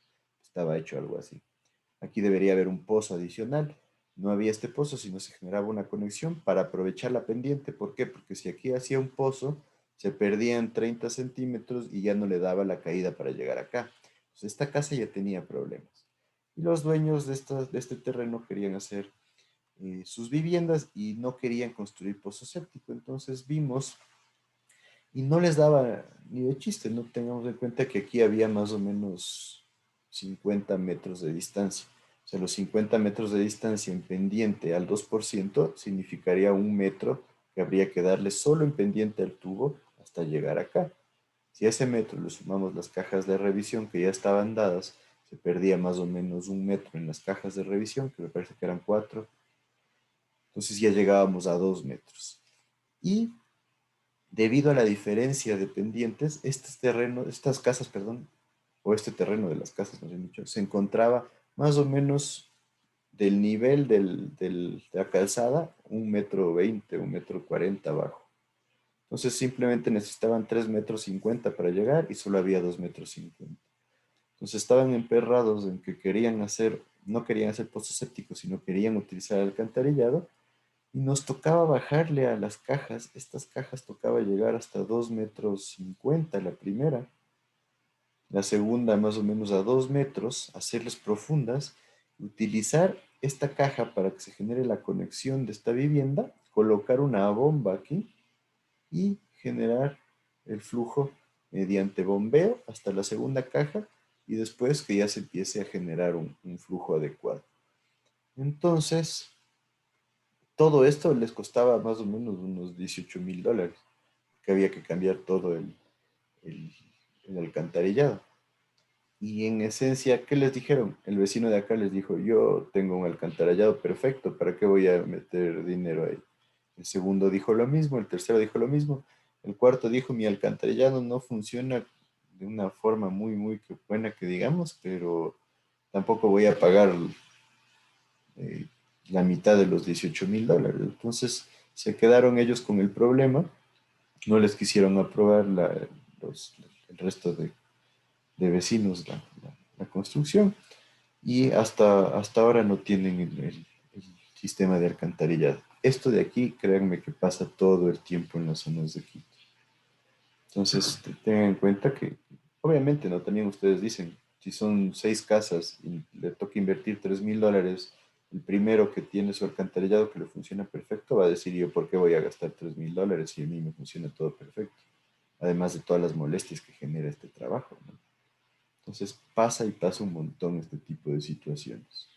Estaba hecho algo así. Aquí debería haber un pozo adicional. No había este pozo, sino se generaba una conexión para aprovechar la pendiente. ¿Por qué? Porque si aquí hacía un pozo, se perdían 30 centímetros y ya no le daba la caída para llegar acá. Entonces, esta casa ya tenía problemas. Y los dueños de este terreno querían hacer sus viviendas y no querían construir pozo séptico. Entonces vimos, y no les daba ni de chiste, no tengamos en cuenta que aquí había más o menos 50 metros de distancia. O sea, los 50 metros de distancia en pendiente al 2% significaría 1 metro que habría que darle solo en pendiente al tubo hasta llegar acá. Si a ese metro le sumamos las cajas de revisión que ya estaban dadas, se perdía más o menos 1 metro en las cajas de revisión, que me parece que eran 4. Entonces ya llegábamos a 2 metros. Y debido a la diferencia de pendientes, estas casas, perdón, o este terreno de las casas, no sé mucho, se encontraba más o menos del nivel de la calzada, 1,20 m, 1,40 m abajo. Entonces simplemente necesitaban 3,50 m para llegar y solo había 2,50 m. Entonces estaban emperrados en que no querían hacer pozos sépticos, sino querían utilizar alcantarillado. Y nos tocaba bajarle a las cajas. Estas cajas tocaba llegar hasta 2,50 m la primera. La segunda más o menos a 2 metros, hacerles profundas. Utilizar esta caja para que se genere la conexión de esta vivienda. Colocar una bomba aquí y generar el flujo mediante bombeo hasta la segunda caja. Y después que ya se empiece a generar un flujo adecuado. Entonces, todo esto les costaba más o menos unos $18,000, que había que cambiar todo el- el alcantarillado. Y en esencia, ¿qué les dijeron? El vecino de acá les dijo, yo tengo un alcantarillado perfecto, ¿para qué voy a meter dinero ahí? El segundo dijo lo mismo, el tercero dijo lo mismo, el cuarto dijo, mi alcantarillado no funciona de una forma muy, muy buena que digamos, pero tampoco voy a pagar eh, la mitad de los $18,000. Entonces se quedaron ellos con el problema, no les quisieron aprobar el resto de vecinos la construcción y hasta ahora no tienen el sistema de alcantarillado. Esto de aquí, créanme que pasa todo el tiempo en las zonas de Quito. Entonces, tengan en cuenta que, obviamente, ¿no? También ustedes dicen, si son 6 casas y le toca invertir $3,000, el primero que tiene su alcantarillado que le funciona perfecto va a decir, yo, ¿por qué voy a gastar $3,000 si a mí me funciona todo perfecto? Además de todas las molestias que genera este trabajo, ¿no? Entonces, pasa y pasa un montón este tipo de situaciones.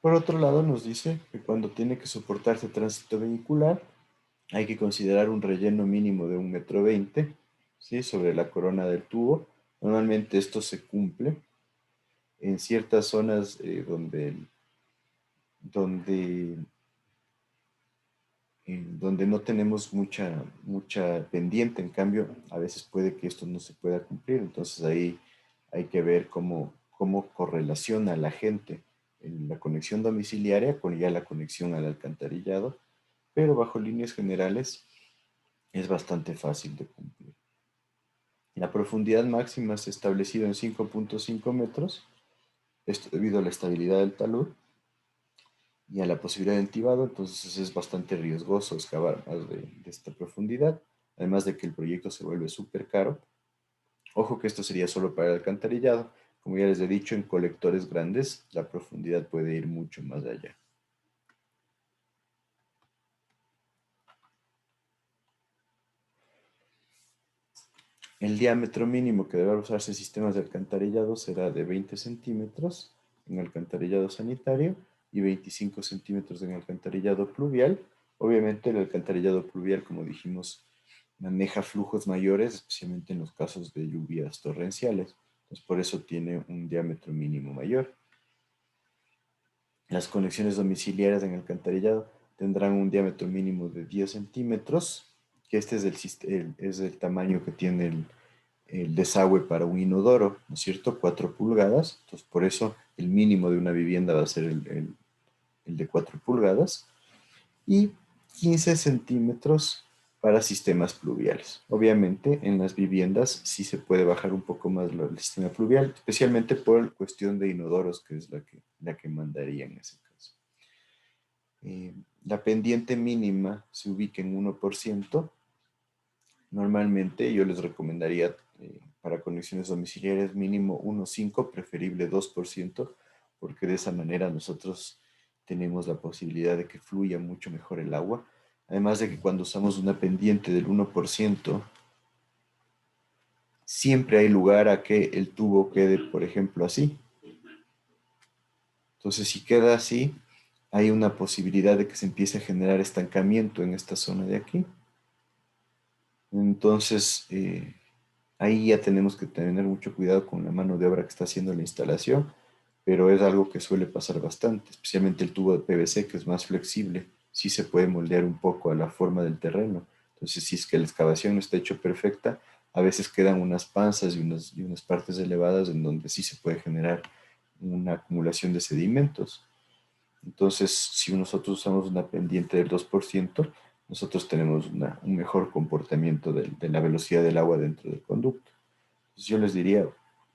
Por otro lado, nos dice que cuando tiene que soportarse tránsito vehicular, hay que considerar un relleno mínimo de 1,20 m, ¿sí? Sobre la corona del tubo. Normalmente esto se cumple en ciertas zonas donde, donde no tenemos mucha pendiente. En cambio, a veces puede que esto no se pueda cumplir. Entonces ahí hay que ver cómo correlaciona la gente en la conexión domiciliaria con ya la conexión al alcantarillado, pero bajo líneas generales es bastante fácil de cumplir. La profundidad máxima se ha establecido en 5,5 metros, esto debido a la estabilidad del talud y a la posibilidad de entibado. Entonces es bastante riesgoso excavar más de esta profundidad, además de que el proyecto se vuelve súper caro. Ojo que esto sería solo para el alcantarillado. Como ya les he dicho, en colectores grandes la profundidad puede ir mucho más allá. El diámetro mínimo que debe usarse en sistemas de alcantarillado será de 20 centímetros en alcantarillado sanitario y 25 centímetros en alcantarillado pluvial. Obviamente el alcantarillado pluvial, como dijimos, maneja flujos mayores, especialmente en los casos de lluvias torrenciales. Entonces, por eso tiene un diámetro mínimo mayor. Las conexiones domiciliarias en alcantarillado tendrán un diámetro mínimo de 10 centímetros, que este es el tamaño que tiene el desagüe para un inodoro, ¿no es cierto? 4 pulgadas. Entonces, por eso el mínimo de una vivienda va a ser el de 4 pulgadas. Y 15 centímetros para sistemas pluviales. Obviamente, en las viviendas sí se puede bajar un poco más el sistema pluvial, especialmente por cuestión de inodoros, que es la que mandaría en ese caso. La pendiente mínima se ubica en 1%. Normalmente yo les recomendaría para conexiones domiciliarias mínimo 1,5, preferible 2%, porque de esa manera nosotros tenemos la posibilidad de que fluya mucho mejor el agua. Además de que cuando usamos una pendiente del 1%, siempre hay lugar a que el tubo quede, por ejemplo, así. Entonces, si queda así, hay una posibilidad de que se empiece a generar estancamiento en esta zona de aquí. Entonces, ahí ya tenemos que tener mucho cuidado con la mano de obra que está haciendo la instalación, pero es algo que suele pasar bastante, especialmente el tubo de PVC, que es más flexible, sí se puede moldear un poco a la forma del terreno. Entonces, si es que la excavación no está hecho perfecta, a veces quedan unas panzas y unas partes elevadas en donde sí se puede generar una acumulación de sedimentos. Entonces, si nosotros usamos una pendiente del 2%, nosotros tenemos un mejor comportamiento de la velocidad del agua dentro del conducto. Entonces, yo les diría,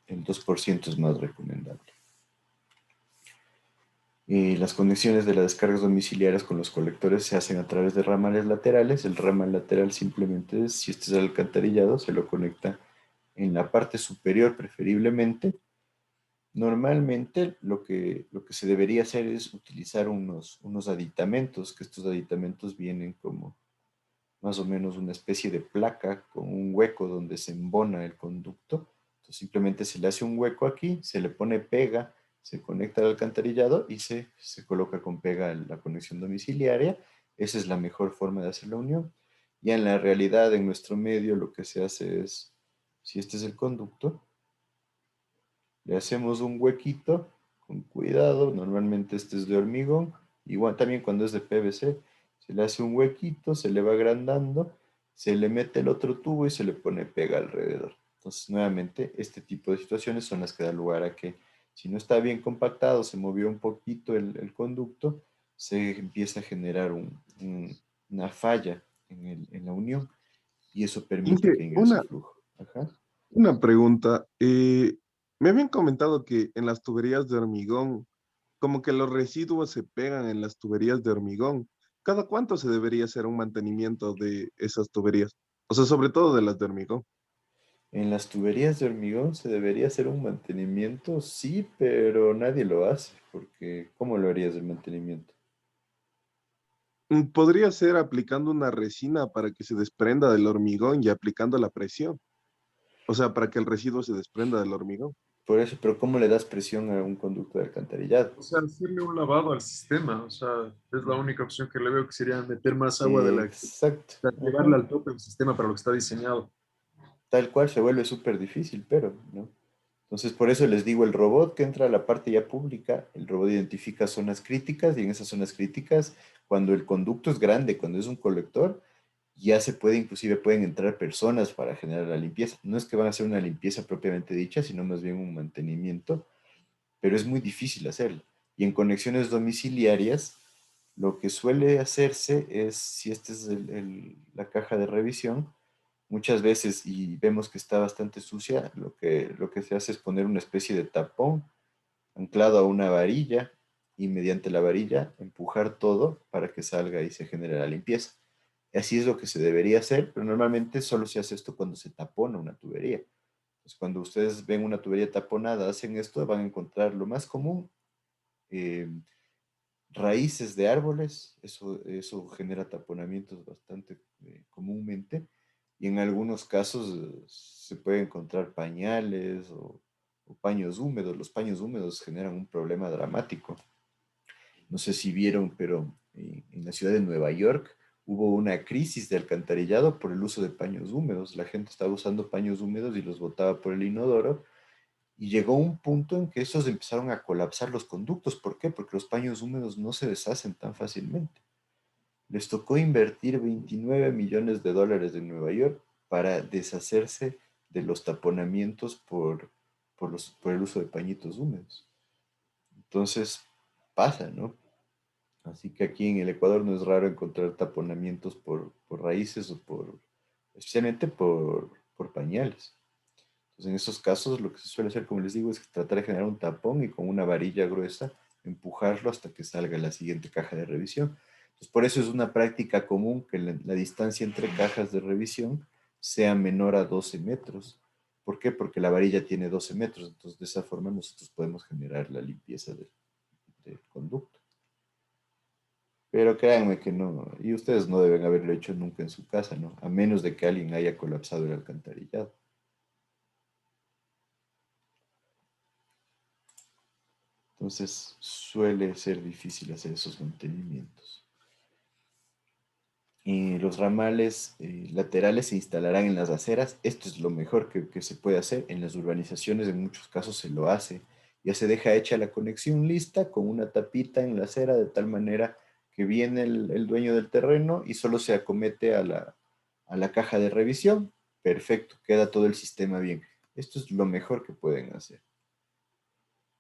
el 2% es más recomendable. Las conexiones de las descargas domiciliarias con los colectores se hacen a través de ramales laterales. El ramal lateral simplemente es, si este es el alcantarillado, se lo conecta en la parte superior preferiblemente. Normalmente lo que se debería hacer es utilizar unos aditamentos, que estos aditamentos vienen como más o menos una especie de placa con un hueco donde se embona el conducto. Entonces simplemente se le hace un hueco aquí, se le pone pega, se conecta al alcantarillado y se coloca con pega la conexión domiciliaria. Esa es la mejor forma de hacer la unión. Ya en la realidad, en nuestro medio, lo que se hace es, si este es el conducto, le hacemos un huequito con cuidado. Normalmente este es de hormigón. Igual también cuando es de PVC, se le hace un huequito, se le va agrandando, se le mete el otro tubo y se le pone pega alrededor. Entonces, nuevamente, este tipo de situaciones son las que dan lugar a que si no está bien compactado, se movió un poquito el conducto, se empieza a generar una falla en la unión y eso permite Inge, que ingrese flujo. Ajá. una pregunta. Me habían comentado que en las tuberías de hormigón, como que los residuos se pegan en las tuberías de hormigón. ¿Cada cuánto se debería hacer un mantenimiento de esas tuberías? O sea, sobre todo de las de hormigón. En las tuberías de hormigón se debería hacer un mantenimiento, sí, pero nadie lo hace, porque ¿cómo lo harías el mantenimiento? Podría ser aplicando una resina para que se desprenda del hormigón y aplicando la presión. O sea, para que el residuo se desprenda del hormigón. Por eso, pero ¿cómo le das presión a un conducto de alcantarillado? O sea, hacerle un lavado al sistema, o sea, es la única opción que le veo que sería meter más agua de la que, o Exacto. sea, Ajá. llevarla al tope del sistema para lo que está diseñado. Tal cual se vuelve súper difícil, pero, ¿no? Entonces, por eso les digo, el robot que entra a la parte ya pública, el robot identifica zonas críticas y en esas zonas críticas, cuando el conducto es grande, cuando es un colector, ya se puede, inclusive pueden entrar personas para generar la limpieza. No es que van a hacer una limpieza propiamente dicha, sino más bien un mantenimiento, pero es muy difícil hacerlo. Y en conexiones domiciliarias, lo que suele hacerse es, si esta es la caja de revisión, muchas veces, y vemos que está bastante sucia, lo que se hace es poner una especie de tapón anclado a una varilla y mediante la varilla empujar todo para que salga y se genere la limpieza. Y así es lo que se debería hacer, pero normalmente solo se hace esto cuando se tapona una tubería. Pues cuando ustedes ven una tubería taponada, hacen esto, van a encontrar lo más común, eh, raíces de árboles, eso genera taponamientos bastante comúnmente, y en algunos casos se puede encontrar pañales o paños húmedos. Los paños húmedos generan un problema dramático. No sé si vieron, pero en la ciudad de Nueva York hubo una crisis de alcantarillado por el uso de paños húmedos. La gente estaba usando paños húmedos y los botaba por el inodoro y llegó un punto en que estos empezaron a colapsar los conductos. ¿Por qué? Porque los paños húmedos no se deshacen tan fácilmente. Les tocó invertir 29 millones de dólares en Nueva York para deshacerse de los taponamientos por el uso de pañitos húmedos. Entonces, pasa, ¿no? Así que aquí en el Ecuador no es raro encontrar taponamientos por raíces o especialmente por pañales. Entonces, en esos casos, lo que se suele hacer, como les digo, es tratar de generar un tapón y con una varilla gruesa empujarlo hasta que salga la siguiente caja de revisión. Entonces, por eso es una práctica común que la distancia entre cajas de revisión sea menor a 12 metros. ¿Por qué? Porque la varilla tiene 12 metros. Entonces, de esa forma nosotros podemos generar la limpieza del conducto. Pero créanme que no, y ustedes no deben haberlo hecho nunca en su casa, ¿no? A menos de que alguien haya colapsado el alcantarillado. Entonces suele ser difícil hacer esos mantenimientos. Los ramales laterales se instalarán en las aceras. Esto es lo mejor que se puede hacer. En las urbanizaciones en muchos casos se lo hace. Ya se deja hecha la conexión lista con una tapita en la acera de tal manera que viene el dueño del terreno y solo se acomete a la caja de revisión. Perfecto, queda todo el sistema bien. Esto es lo mejor que pueden hacer.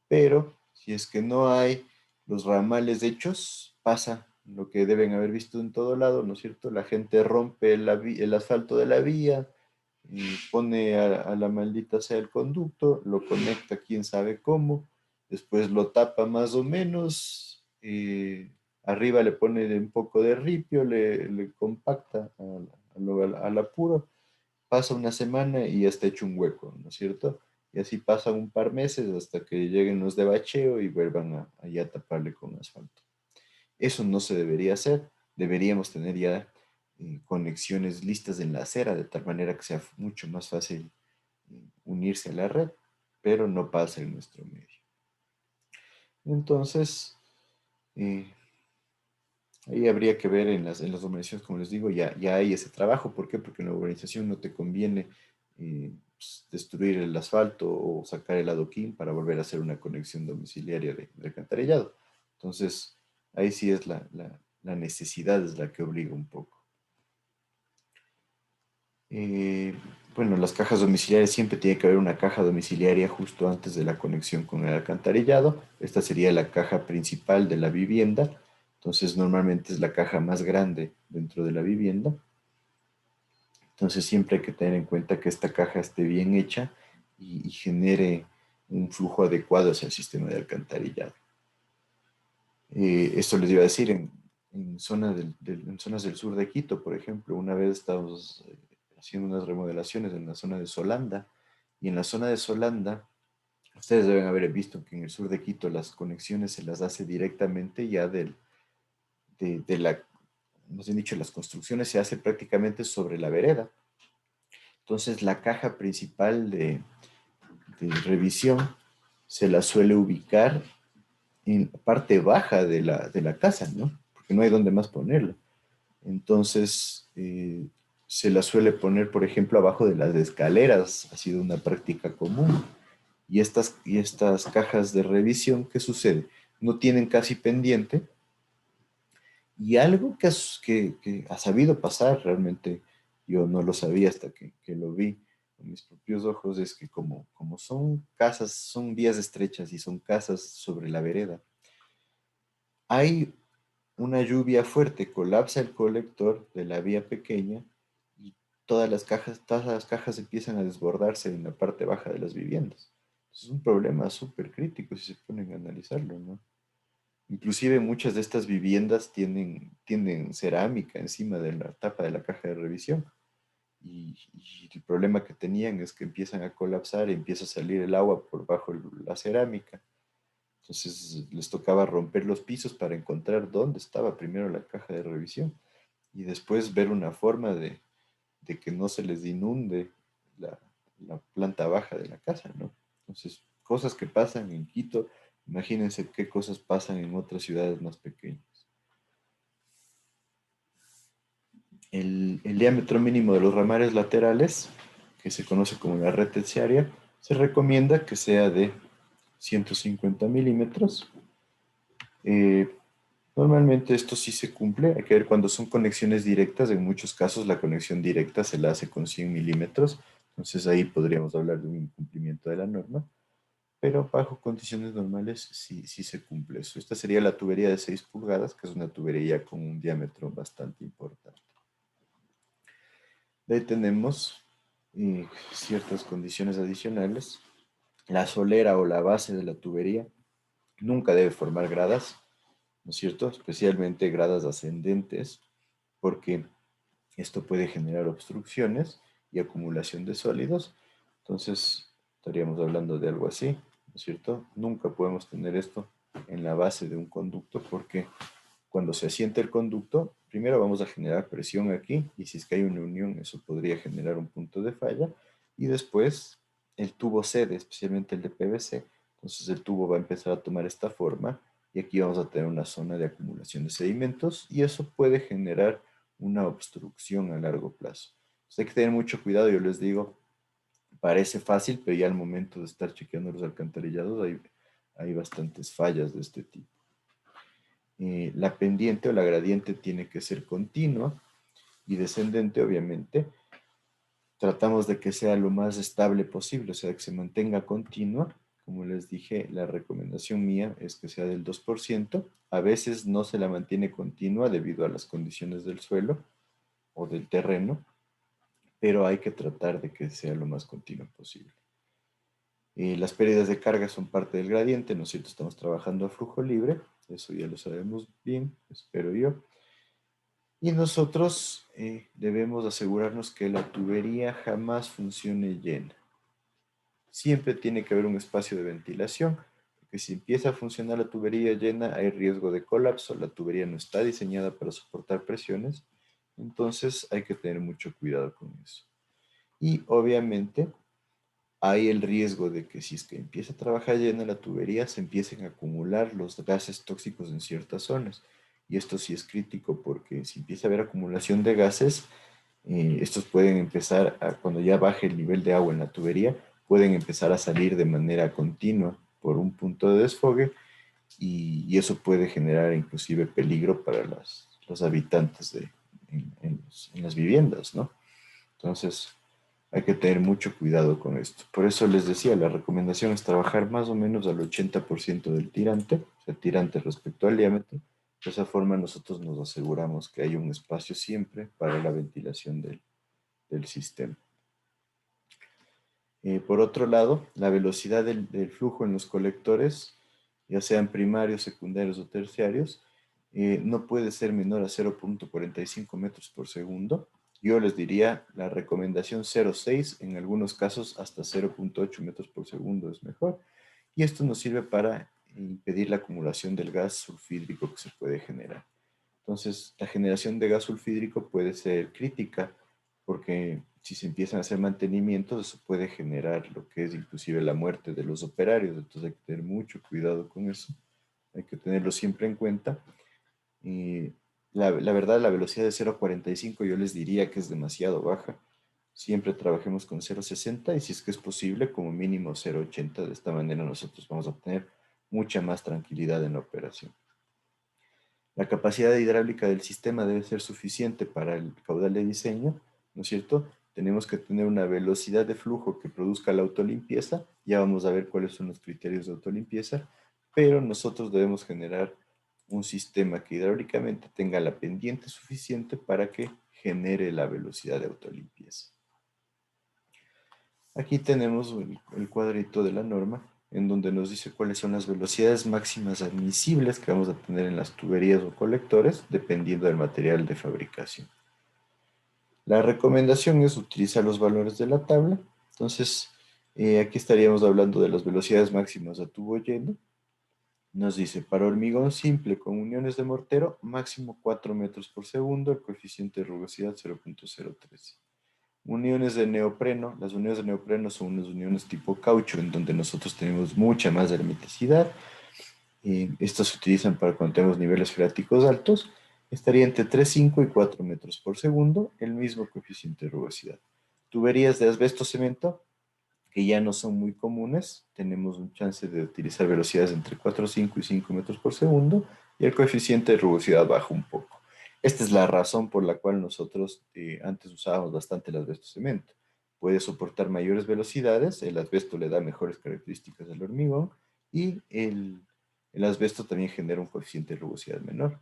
Pero si es que no hay los ramales hechos, pasa lo que deben haber visto en todo lado, ¿no es cierto? La gente rompe el asfalto de la vía, y pone a la maldita sea el conducto, lo conecta quién sabe cómo, después lo tapa más o menos, arriba le pone un poco de ripio, le compacta al apuro, pasa una semana y ya está hecho un hueco, ¿no es cierto? Y así pasan un par meses hasta que lleguen los de bacheo y vuelvan a ya taparle con asfalto. Eso no se debería hacer. Deberíamos tener ya conexiones listas en la acera de tal manera que sea mucho más fácil unirse a la red, pero no pasa en nuestro medio. Entonces, eh, ahí habría que ver en las urbanizaciones, como les digo, ya hay ese trabajo. ¿Por qué? Porque en la urbanización no te conviene pues, destruir el asfalto o sacar el adoquín para volver a hacer una conexión domiciliaria de alcantarillado. Entonces, ahí sí es la necesidad es la que obliga un poco. Eh, bueno, las cajas domiciliares siempre tiene que haber una caja domiciliaria justo antes de la conexión con el alcantarillado. Esta sería la caja principal de la vivienda. Entonces, normalmente es la caja más grande dentro de la vivienda. Entonces, siempre hay que tener en cuenta que esta caja esté bien hecha y genere un flujo adecuado hacia el sistema de alcantarillado. Esto les iba a decir en zonas del sur de Quito, por ejemplo. Una vez estábamos haciendo unas remodelaciones en la zona de Solanda, y en la zona de Solanda, ustedes deben haber visto que en el sur de Quito las conexiones se las hace directamente ya de la, nos han dicho, las construcciones se hace prácticamente sobre la vereda. Entonces la caja principal de revisión se la suele ubicar en la parte baja de la casa, ¿no? Porque no hay donde más ponerla. Entonces, se la suele poner, por ejemplo, abajo de las escaleras. Ha sido una práctica común. Y estas cajas de revisión, ¿qué sucede? No tienen casi pendiente. Y algo que ha sabido pasar, realmente yo no lo sabía hasta que lo vi con mis propios ojos, es que como son casas, son vías estrechas y son casas sobre la vereda, hay una lluvia fuerte, colapsa el colector de la vía pequeña y todas las cajas empiezan a desbordarse en la parte baja de las viviendas. Es un problema súper crítico si se ponen a analizarlo, ¿no? Inclusive muchas de estas viviendas tienen cerámica encima de la tapa de la caja de revisión. Y el problema que tenían es que empiezan a colapsar y empieza a salir el agua por bajo la cerámica. Entonces les tocaba romper los pisos para encontrar dónde estaba primero la caja de revisión y después ver una forma de que no se les inunde la, la planta baja de la casa, ¿no? Entonces, cosas que pasan en Quito, imagínense qué cosas pasan en otras ciudades más pequeñas. El diámetro mínimo de los ramales laterales, que se conoce como la red terciaria, se recomienda que sea de 150 milímetros. Normalmente esto sí se cumple. Hay que ver cuando son conexiones directas. En muchos casos la conexión directa se la hace con 100 milímetros. Entonces ahí podríamos hablar de un incumplimiento de la norma. Pero bajo condiciones normales sí se cumple eso. Esta sería la tubería de 6 pulgadas, que es una tubería con un diámetro bastante importante. De ahí tenemos ciertas condiciones adicionales. La solera o la base de la tubería nunca debe formar gradas, ¿no es cierto? Especialmente gradas ascendentes, porque esto puede generar obstrucciones y acumulación de sólidos. Entonces, estaríamos hablando de algo así, ¿no es cierto? Nunca podemos tener esto en la base de un conducto porque cuando se asienta el conducto, primero vamos a generar presión aquí y si es que hay una unión, eso podría generar un punto de falla y después el tubo cede, especialmente el de PVC. Entonces el tubo va a empezar a tomar esta forma y aquí vamos a tener una zona de acumulación de sedimentos y eso puede generar una obstrucción a largo plazo. Entonces hay que tener mucho cuidado, yo les digo, parece fácil, pero ya al momento de estar chequeando los alcantarillados hay bastantes fallas de este tipo. La pendiente o la gradiente tiene que ser continua y descendente, obviamente. Tratamos de que sea lo más estable posible, o sea, que se mantenga continua. Como les dije, la recomendación mía es que sea del 2%. A veces no se la mantiene continua debido a las condiciones del suelo o del terreno, pero hay que tratar de que sea lo más continua posible. Las pérdidas de carga son parte del gradiente, ¿no es cierto? Estamos trabajando a flujo libre, eso ya lo sabemos bien, espero yo. Y nosotros debemos asegurarnos que la tubería jamás funcione llena. Siempre tiene que haber un espacio de ventilación, porque si empieza a funcionar la tubería llena hay riesgo de colapso, la tubería no está diseñada para soportar presiones, entonces hay que tener mucho cuidado con eso. Y obviamente hay el riesgo de que si es que empieza a trabajar llena la tubería, se empiecen a acumular los gases tóxicos en ciertas zonas. Y esto sí es crítico porque si empieza a haber acumulación de gases, estos pueden empezar, cuando ya baje el nivel de agua en la tubería, pueden empezar a salir de manera continua por un punto de desfogue y eso puede generar inclusive peligro para los habitantes en las viviendas, ¿no? Entonces, hay que tener mucho cuidado con esto. Por eso les decía, la recomendación es trabajar más o menos al 80% del tirante, o sea, tirante respecto al diámetro. De esa forma nosotros nos aseguramos que hay un espacio siempre para la ventilación del sistema. Por otro lado, la velocidad del flujo en los colectores, ya sean primarios, secundarios o terciarios, no puede ser menor a 0.45 metros por segundo. Yo les diría la recomendación 0.6, en algunos casos hasta 0.8 metros por segundo es mejor. Y esto nos sirve para impedir la acumulación del gas sulfídrico que se puede generar. Entonces, la generación de gas sulfídrico puede ser crítica porque si se empiezan a hacer mantenimientos, eso puede generar lo que es inclusive la muerte de los operarios. Entonces hay que tener mucho cuidado con eso. Hay que tenerlo siempre en cuenta. Y la verdad, la velocidad de 0.45 yo les diría que es demasiado baja. Siempre trabajemos con 0.60 y si es que es posible, como mínimo 0.80. De esta manera nosotros vamos a obtener mucha más tranquilidad en la operación. La capacidad hidráulica del sistema debe ser suficiente para el caudal de diseño, ¿no es cierto? Tenemos que tener una velocidad de flujo que produzca la autolimpieza. Ya vamos a ver cuáles son los criterios de autolimpieza, pero nosotros debemos generar un sistema que hidráulicamente tenga la pendiente suficiente para que genere la velocidad de autolimpieza. Aquí tenemos el cuadrito de la norma, en donde nos dice cuáles son las velocidades máximas admisibles que vamos a tener en las tuberías o colectores, dependiendo del material de fabricación. La recomendación es utilizar los valores de la tabla. Entonces, aquí estaríamos hablando de las velocidades máximas a tubo lleno. Nos dice, para hormigón simple con uniones de mortero, máximo 4 metros por segundo, el coeficiente de rugosidad 0.013. Uniones de neopreno. Las uniones de neopreno son unas uniones tipo caucho, en donde nosotros tenemos mucha más hermeticidad. Estas se utilizan para cuando tenemos niveles freáticos altos. Estaría entre 3,5 y 4 metros por segundo, el mismo coeficiente de rugosidad. Tuberías de asbesto cemento, que ya no son muy comunes, tenemos un chance de utilizar velocidades entre 4,5 y 5 metros por segundo, y el coeficiente de rugosidad baja un poco. Esta es la razón por la cual nosotros antes usábamos bastante el asbesto cemento. Puede soportar mayores velocidades, el asbesto le da mejores características al hormigón, y el asbesto también genera un coeficiente de rugosidad menor.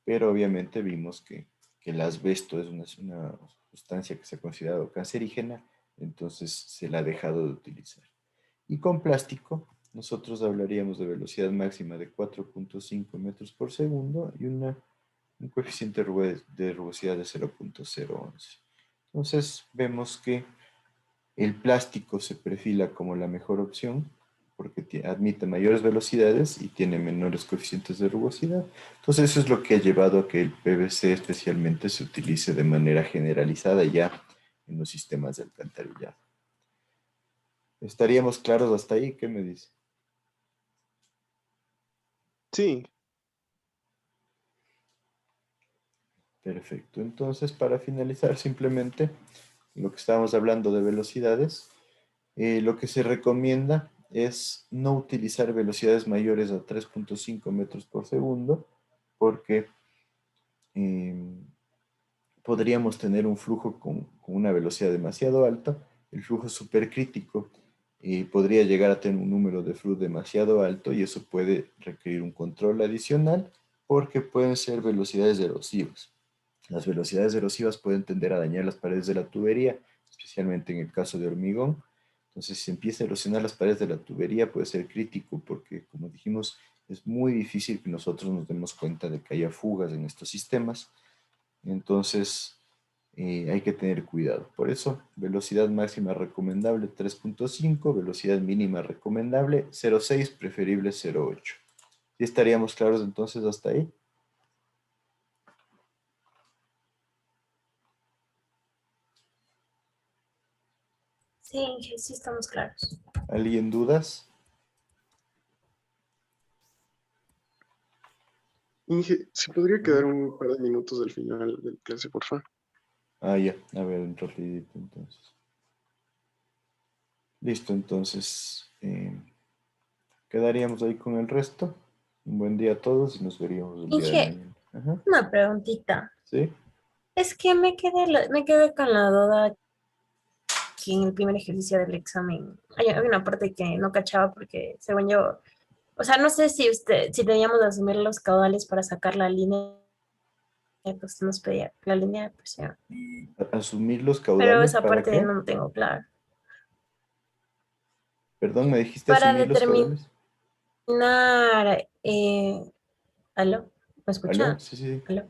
Pero obviamente vimos que el asbesto es una sustancia que se ha considerado cancerígena, entonces se la ha dejado de utilizar. Y con plástico, nosotros hablaríamos de velocidad máxima de 4.5 metros por segundo y un coeficiente de rugosidad de 0.011. Entonces vemos que el plástico se perfila como la mejor opción porque admite mayores velocidades y tiene menores coeficientes de rugosidad. Entonces eso es lo que ha llevado a que el PVC especialmente se utilice de manera generalizada ya en los sistemas de alcantarillado. ¿Estaríamos claros hasta ahí? ¿Qué me dice? Sí, Perfecto. Entonces, para finalizar, simplemente lo que estábamos hablando de velocidades, lo que se recomienda es no utilizar velocidades mayores a 3.5 metros por segundo, porque podríamos tener un flujo con una velocidad demasiado alta. El flujo supercrítico podría llegar a tener un número de flujo demasiado alto y eso puede requerir un control adicional porque pueden ser velocidades erosivas. Las velocidades erosivas pueden tender a dañar las paredes de la tubería, especialmente en el caso de hormigón. Entonces, si se empieza a erosionar las paredes de la tubería, puede ser crítico porque, como dijimos, es muy difícil que nosotros nos demos cuenta de que haya fugas en estos sistemas. Entonces, hay que tener cuidado. Por eso, velocidad máxima recomendable 3.5, velocidad mínima recomendable 0.6, preferible 0.8. ¿Sí estaríamos claros entonces hasta ahí? Sí, Inge, sí estamos claros. ¿Alguien dudas? Inge, ¿se podría quedar un par de minutos del final de la clase, por favor? Ah, ya. A ver, un rapidito entonces. Listo, entonces. Quedaríamos ahí con el resto. Un buen día a todos y nos veríamos el día de Inge, mañana. Ajá. una preguntita. ¿Sí? Es que me quedé con la duda que en el primer ejercicio del examen había una parte que no cachaba porque, según yo, o sea, no sé si teníamos que asumir los caudales para sacar la línea que usted nos pedía, la línea de presión. Asumir los Pero caudales, esa ¿para parte qué? no lo tengo claro. Perdón, ¿me dijiste Para asumir los determinar, caudales? ¿aló? ¿Me ¿Aló? escucha? Sí, sí. ¿Aló?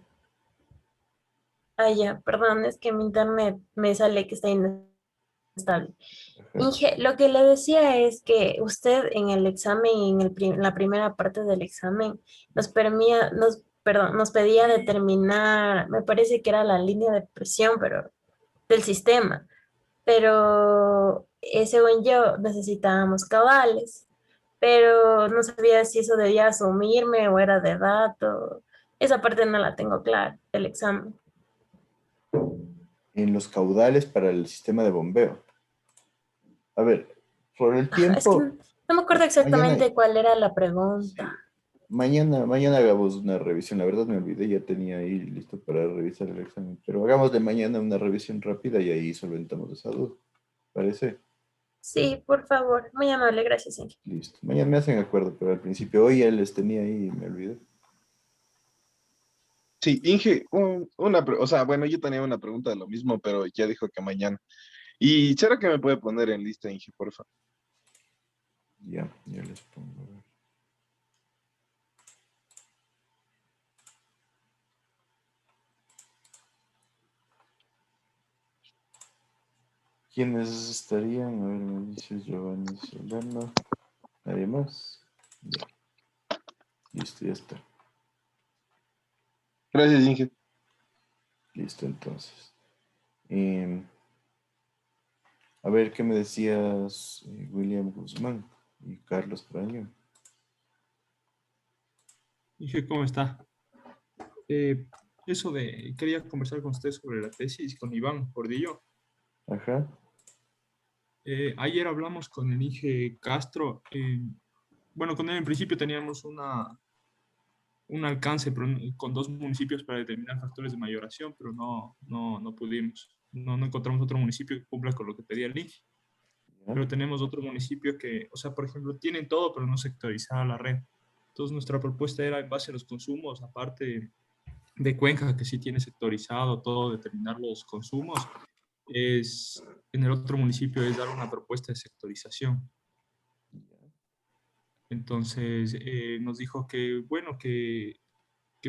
Ah, ya, perdón, es que mi internet me sale que está inestable. Ajá. Inge, lo que le decía es que usted en el examen, en la primera parte del examen, nos pedía determinar, me parece que era la línea de presión, pero del sistema. Pero según yo necesitábamos caudales, pero no sabía si eso debía asumirme o era de dato. Esa parte no la tengo clara del examen. En los caudales para el sistema de bombeo. A ver, por el Ajá, es que tiempo, no me acuerdo mañana, exactamente cuál era la sí, pregunta. mañana hagamos una revisión. La verdad me olvidé, ya tenía ahí listo para revisar el examen. Pero hagamos de mañana una revisión rápida y ahí solventamos esa duda. ¿Parece? Sí, por favor. Muy amable, gracias, Inge. Listo. Mañana me hacen acuerdo, pero al principio hoy ya les tenía ahí y me olvidé. Sí, Inge, o sea, bueno, yo tenía una pregunta de lo mismo, pero ya dijo que mañana. ¿Y será que me puede poner en lista, Inge, por favor? Ya les pongo. A ver. ¿Quiénes estarían? A ver, me dice Giovanni Solano. ¿Nadie más? Ya. Listo, ya está. Gracias, Inge. Listo, entonces. Em, a ver, ¿qué me decías, William Guzmán y Carlos Praño? Dije, ¿cómo está? Quería conversar con usted sobre la tesis con Iván Gordillo. Ajá. Ayer hablamos con el Inge Castro. Bueno, con él en principio teníamos un alcance con dos municipios para determinar factores de mayoración, pero no pudimos. No encontramos otro municipio que cumpla con lo que pedía el Inge. Ya. Pero tenemos otro municipio que, o sea, por ejemplo, tienen todo, pero no sectorizada la red. Entonces, nuestra propuesta era en base a los consumos, aparte de Cuenca, que sí tiene sectorizado todo, determinar los consumos, en el otro municipio es dar una propuesta de sectorización. Entonces, nos dijo que, bueno, que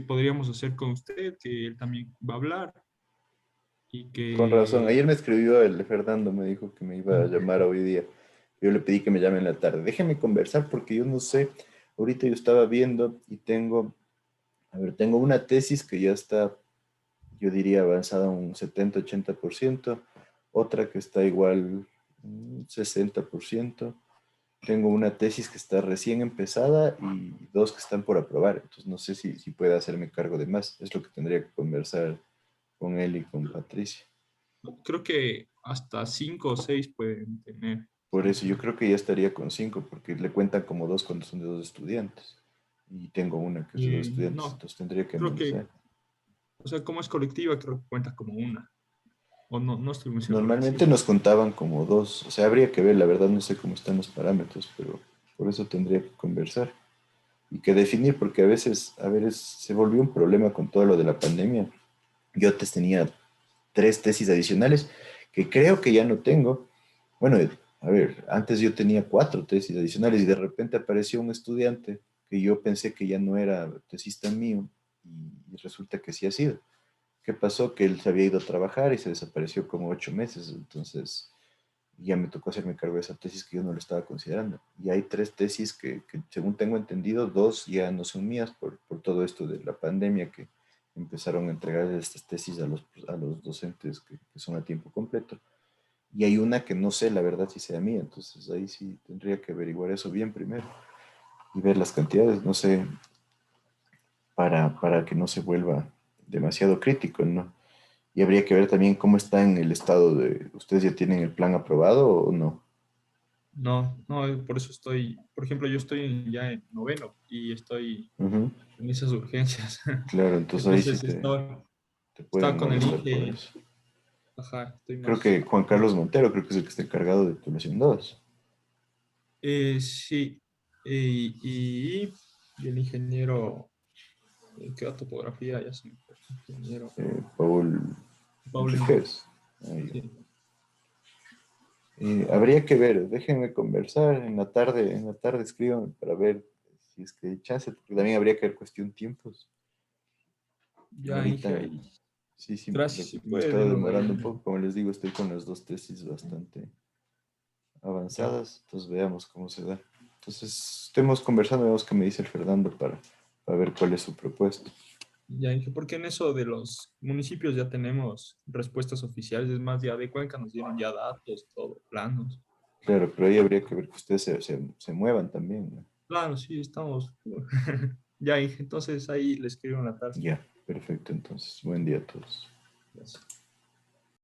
podríamos hacer con usted, que él también va a hablar y Con razón. que... Ayer me escribió el Fernando, me dijo que me iba a llamar hoy día. Yo le pedí que me llame en la tarde. Déjeme conversar porque yo no sé. Ahorita yo estaba viendo y tengo, a ver, tengo una tesis que ya está, yo diría, avanzada un 70-80%, otra que está igual un 60%. Tengo una tesis que está recién empezada y dos que están por aprobar. Entonces no sé si puede hacerme cargo de más. Es lo que tendría que conversar con él y con Patricia. Creo que hasta 5 o 6 pueden tener. Por eso yo creo que ya estaría con cinco, porque le cuentan como dos cuando son de dos estudiantes. Y tengo una que es de dos estudiantes, No, entonces tendría que creo que, analizar. o sea, como es colectiva, creo que cuenta como una. O no estoy muy seguro. Sí. Normalmente nos contaban como dos, o sea, habría que ver, la verdad no sé cómo están los parámetros, pero por eso tendría que conversar y que definir, porque a veces, a ver, se volvió un problema con todo lo de la pandemia. Yo antes tenía 3 tesis adicionales que creo que ya no tengo. Bueno, a ver, antes yo tenía 4 tesis adicionales y de repente apareció un estudiante que yo pensé que ya no era tesista mío y resulta que sí ha sido. ¿Qué pasó? Que él se había ido a trabajar y se desapareció como 8 meses, entonces ya me tocó hacerme cargo de esa tesis que yo no lo estaba considerando. Y hay 3 tesis que según tengo entendido, 2 ya no son mías por todo esto de la pandemia que empezaron a entregar estas tesis a los docentes que son a tiempo completo. Y hay una que no sé, la verdad, si sea mía, entonces ahí sí tendría que averiguar eso bien primero y ver las cantidades, no sé, para que no se vuelva demasiado crítico, ¿no? Y habría que ver también cómo está en el estado de, ¿ustedes ya tienen el plan aprobado o no? No, por eso por ejemplo, yo estoy ya en noveno y estoy Ujú. en esas urgencias. Claro, entonces ahí sí Entonces, te estaba pueden con el molestar por Inge eso. Ajá, estoy Creo más. que Juan Carlos Montero, creo que es el que está encargado de titulación 2. Sí, y el ingeniero, que da topografía, ya se me fue, ingeniero Paul Paul Enríquez. Ahí. sí. Habría que ver, déjenme conversar en la tarde escríbanme para ver si es que hay chance, porque también habría que ver cuestión tiempos. Ya, Ahorita, Inge, ahí. sí, Gracias, si me he puede, estado démoslo ahí. demorando un poco, como les digo, estoy con las 2 tesis bastante avanzadas, entonces veamos cómo se da. Entonces, estemos conversando, veamos qué me dice el Fernando para ver cuál es su propuesta. Ya, Inge, porque en eso de los municipios ya tenemos respuestas oficiales, es más, ya de Cuenca nos dieron ya datos, todo, planos. Claro, pero ahí habría que ver que ustedes se muevan también, ¿no? Claro, sí, estamos. Ya, Inge, entonces ahí le escribo en la tarde. Ya, perfecto, entonces, buen día a todos. Gracias.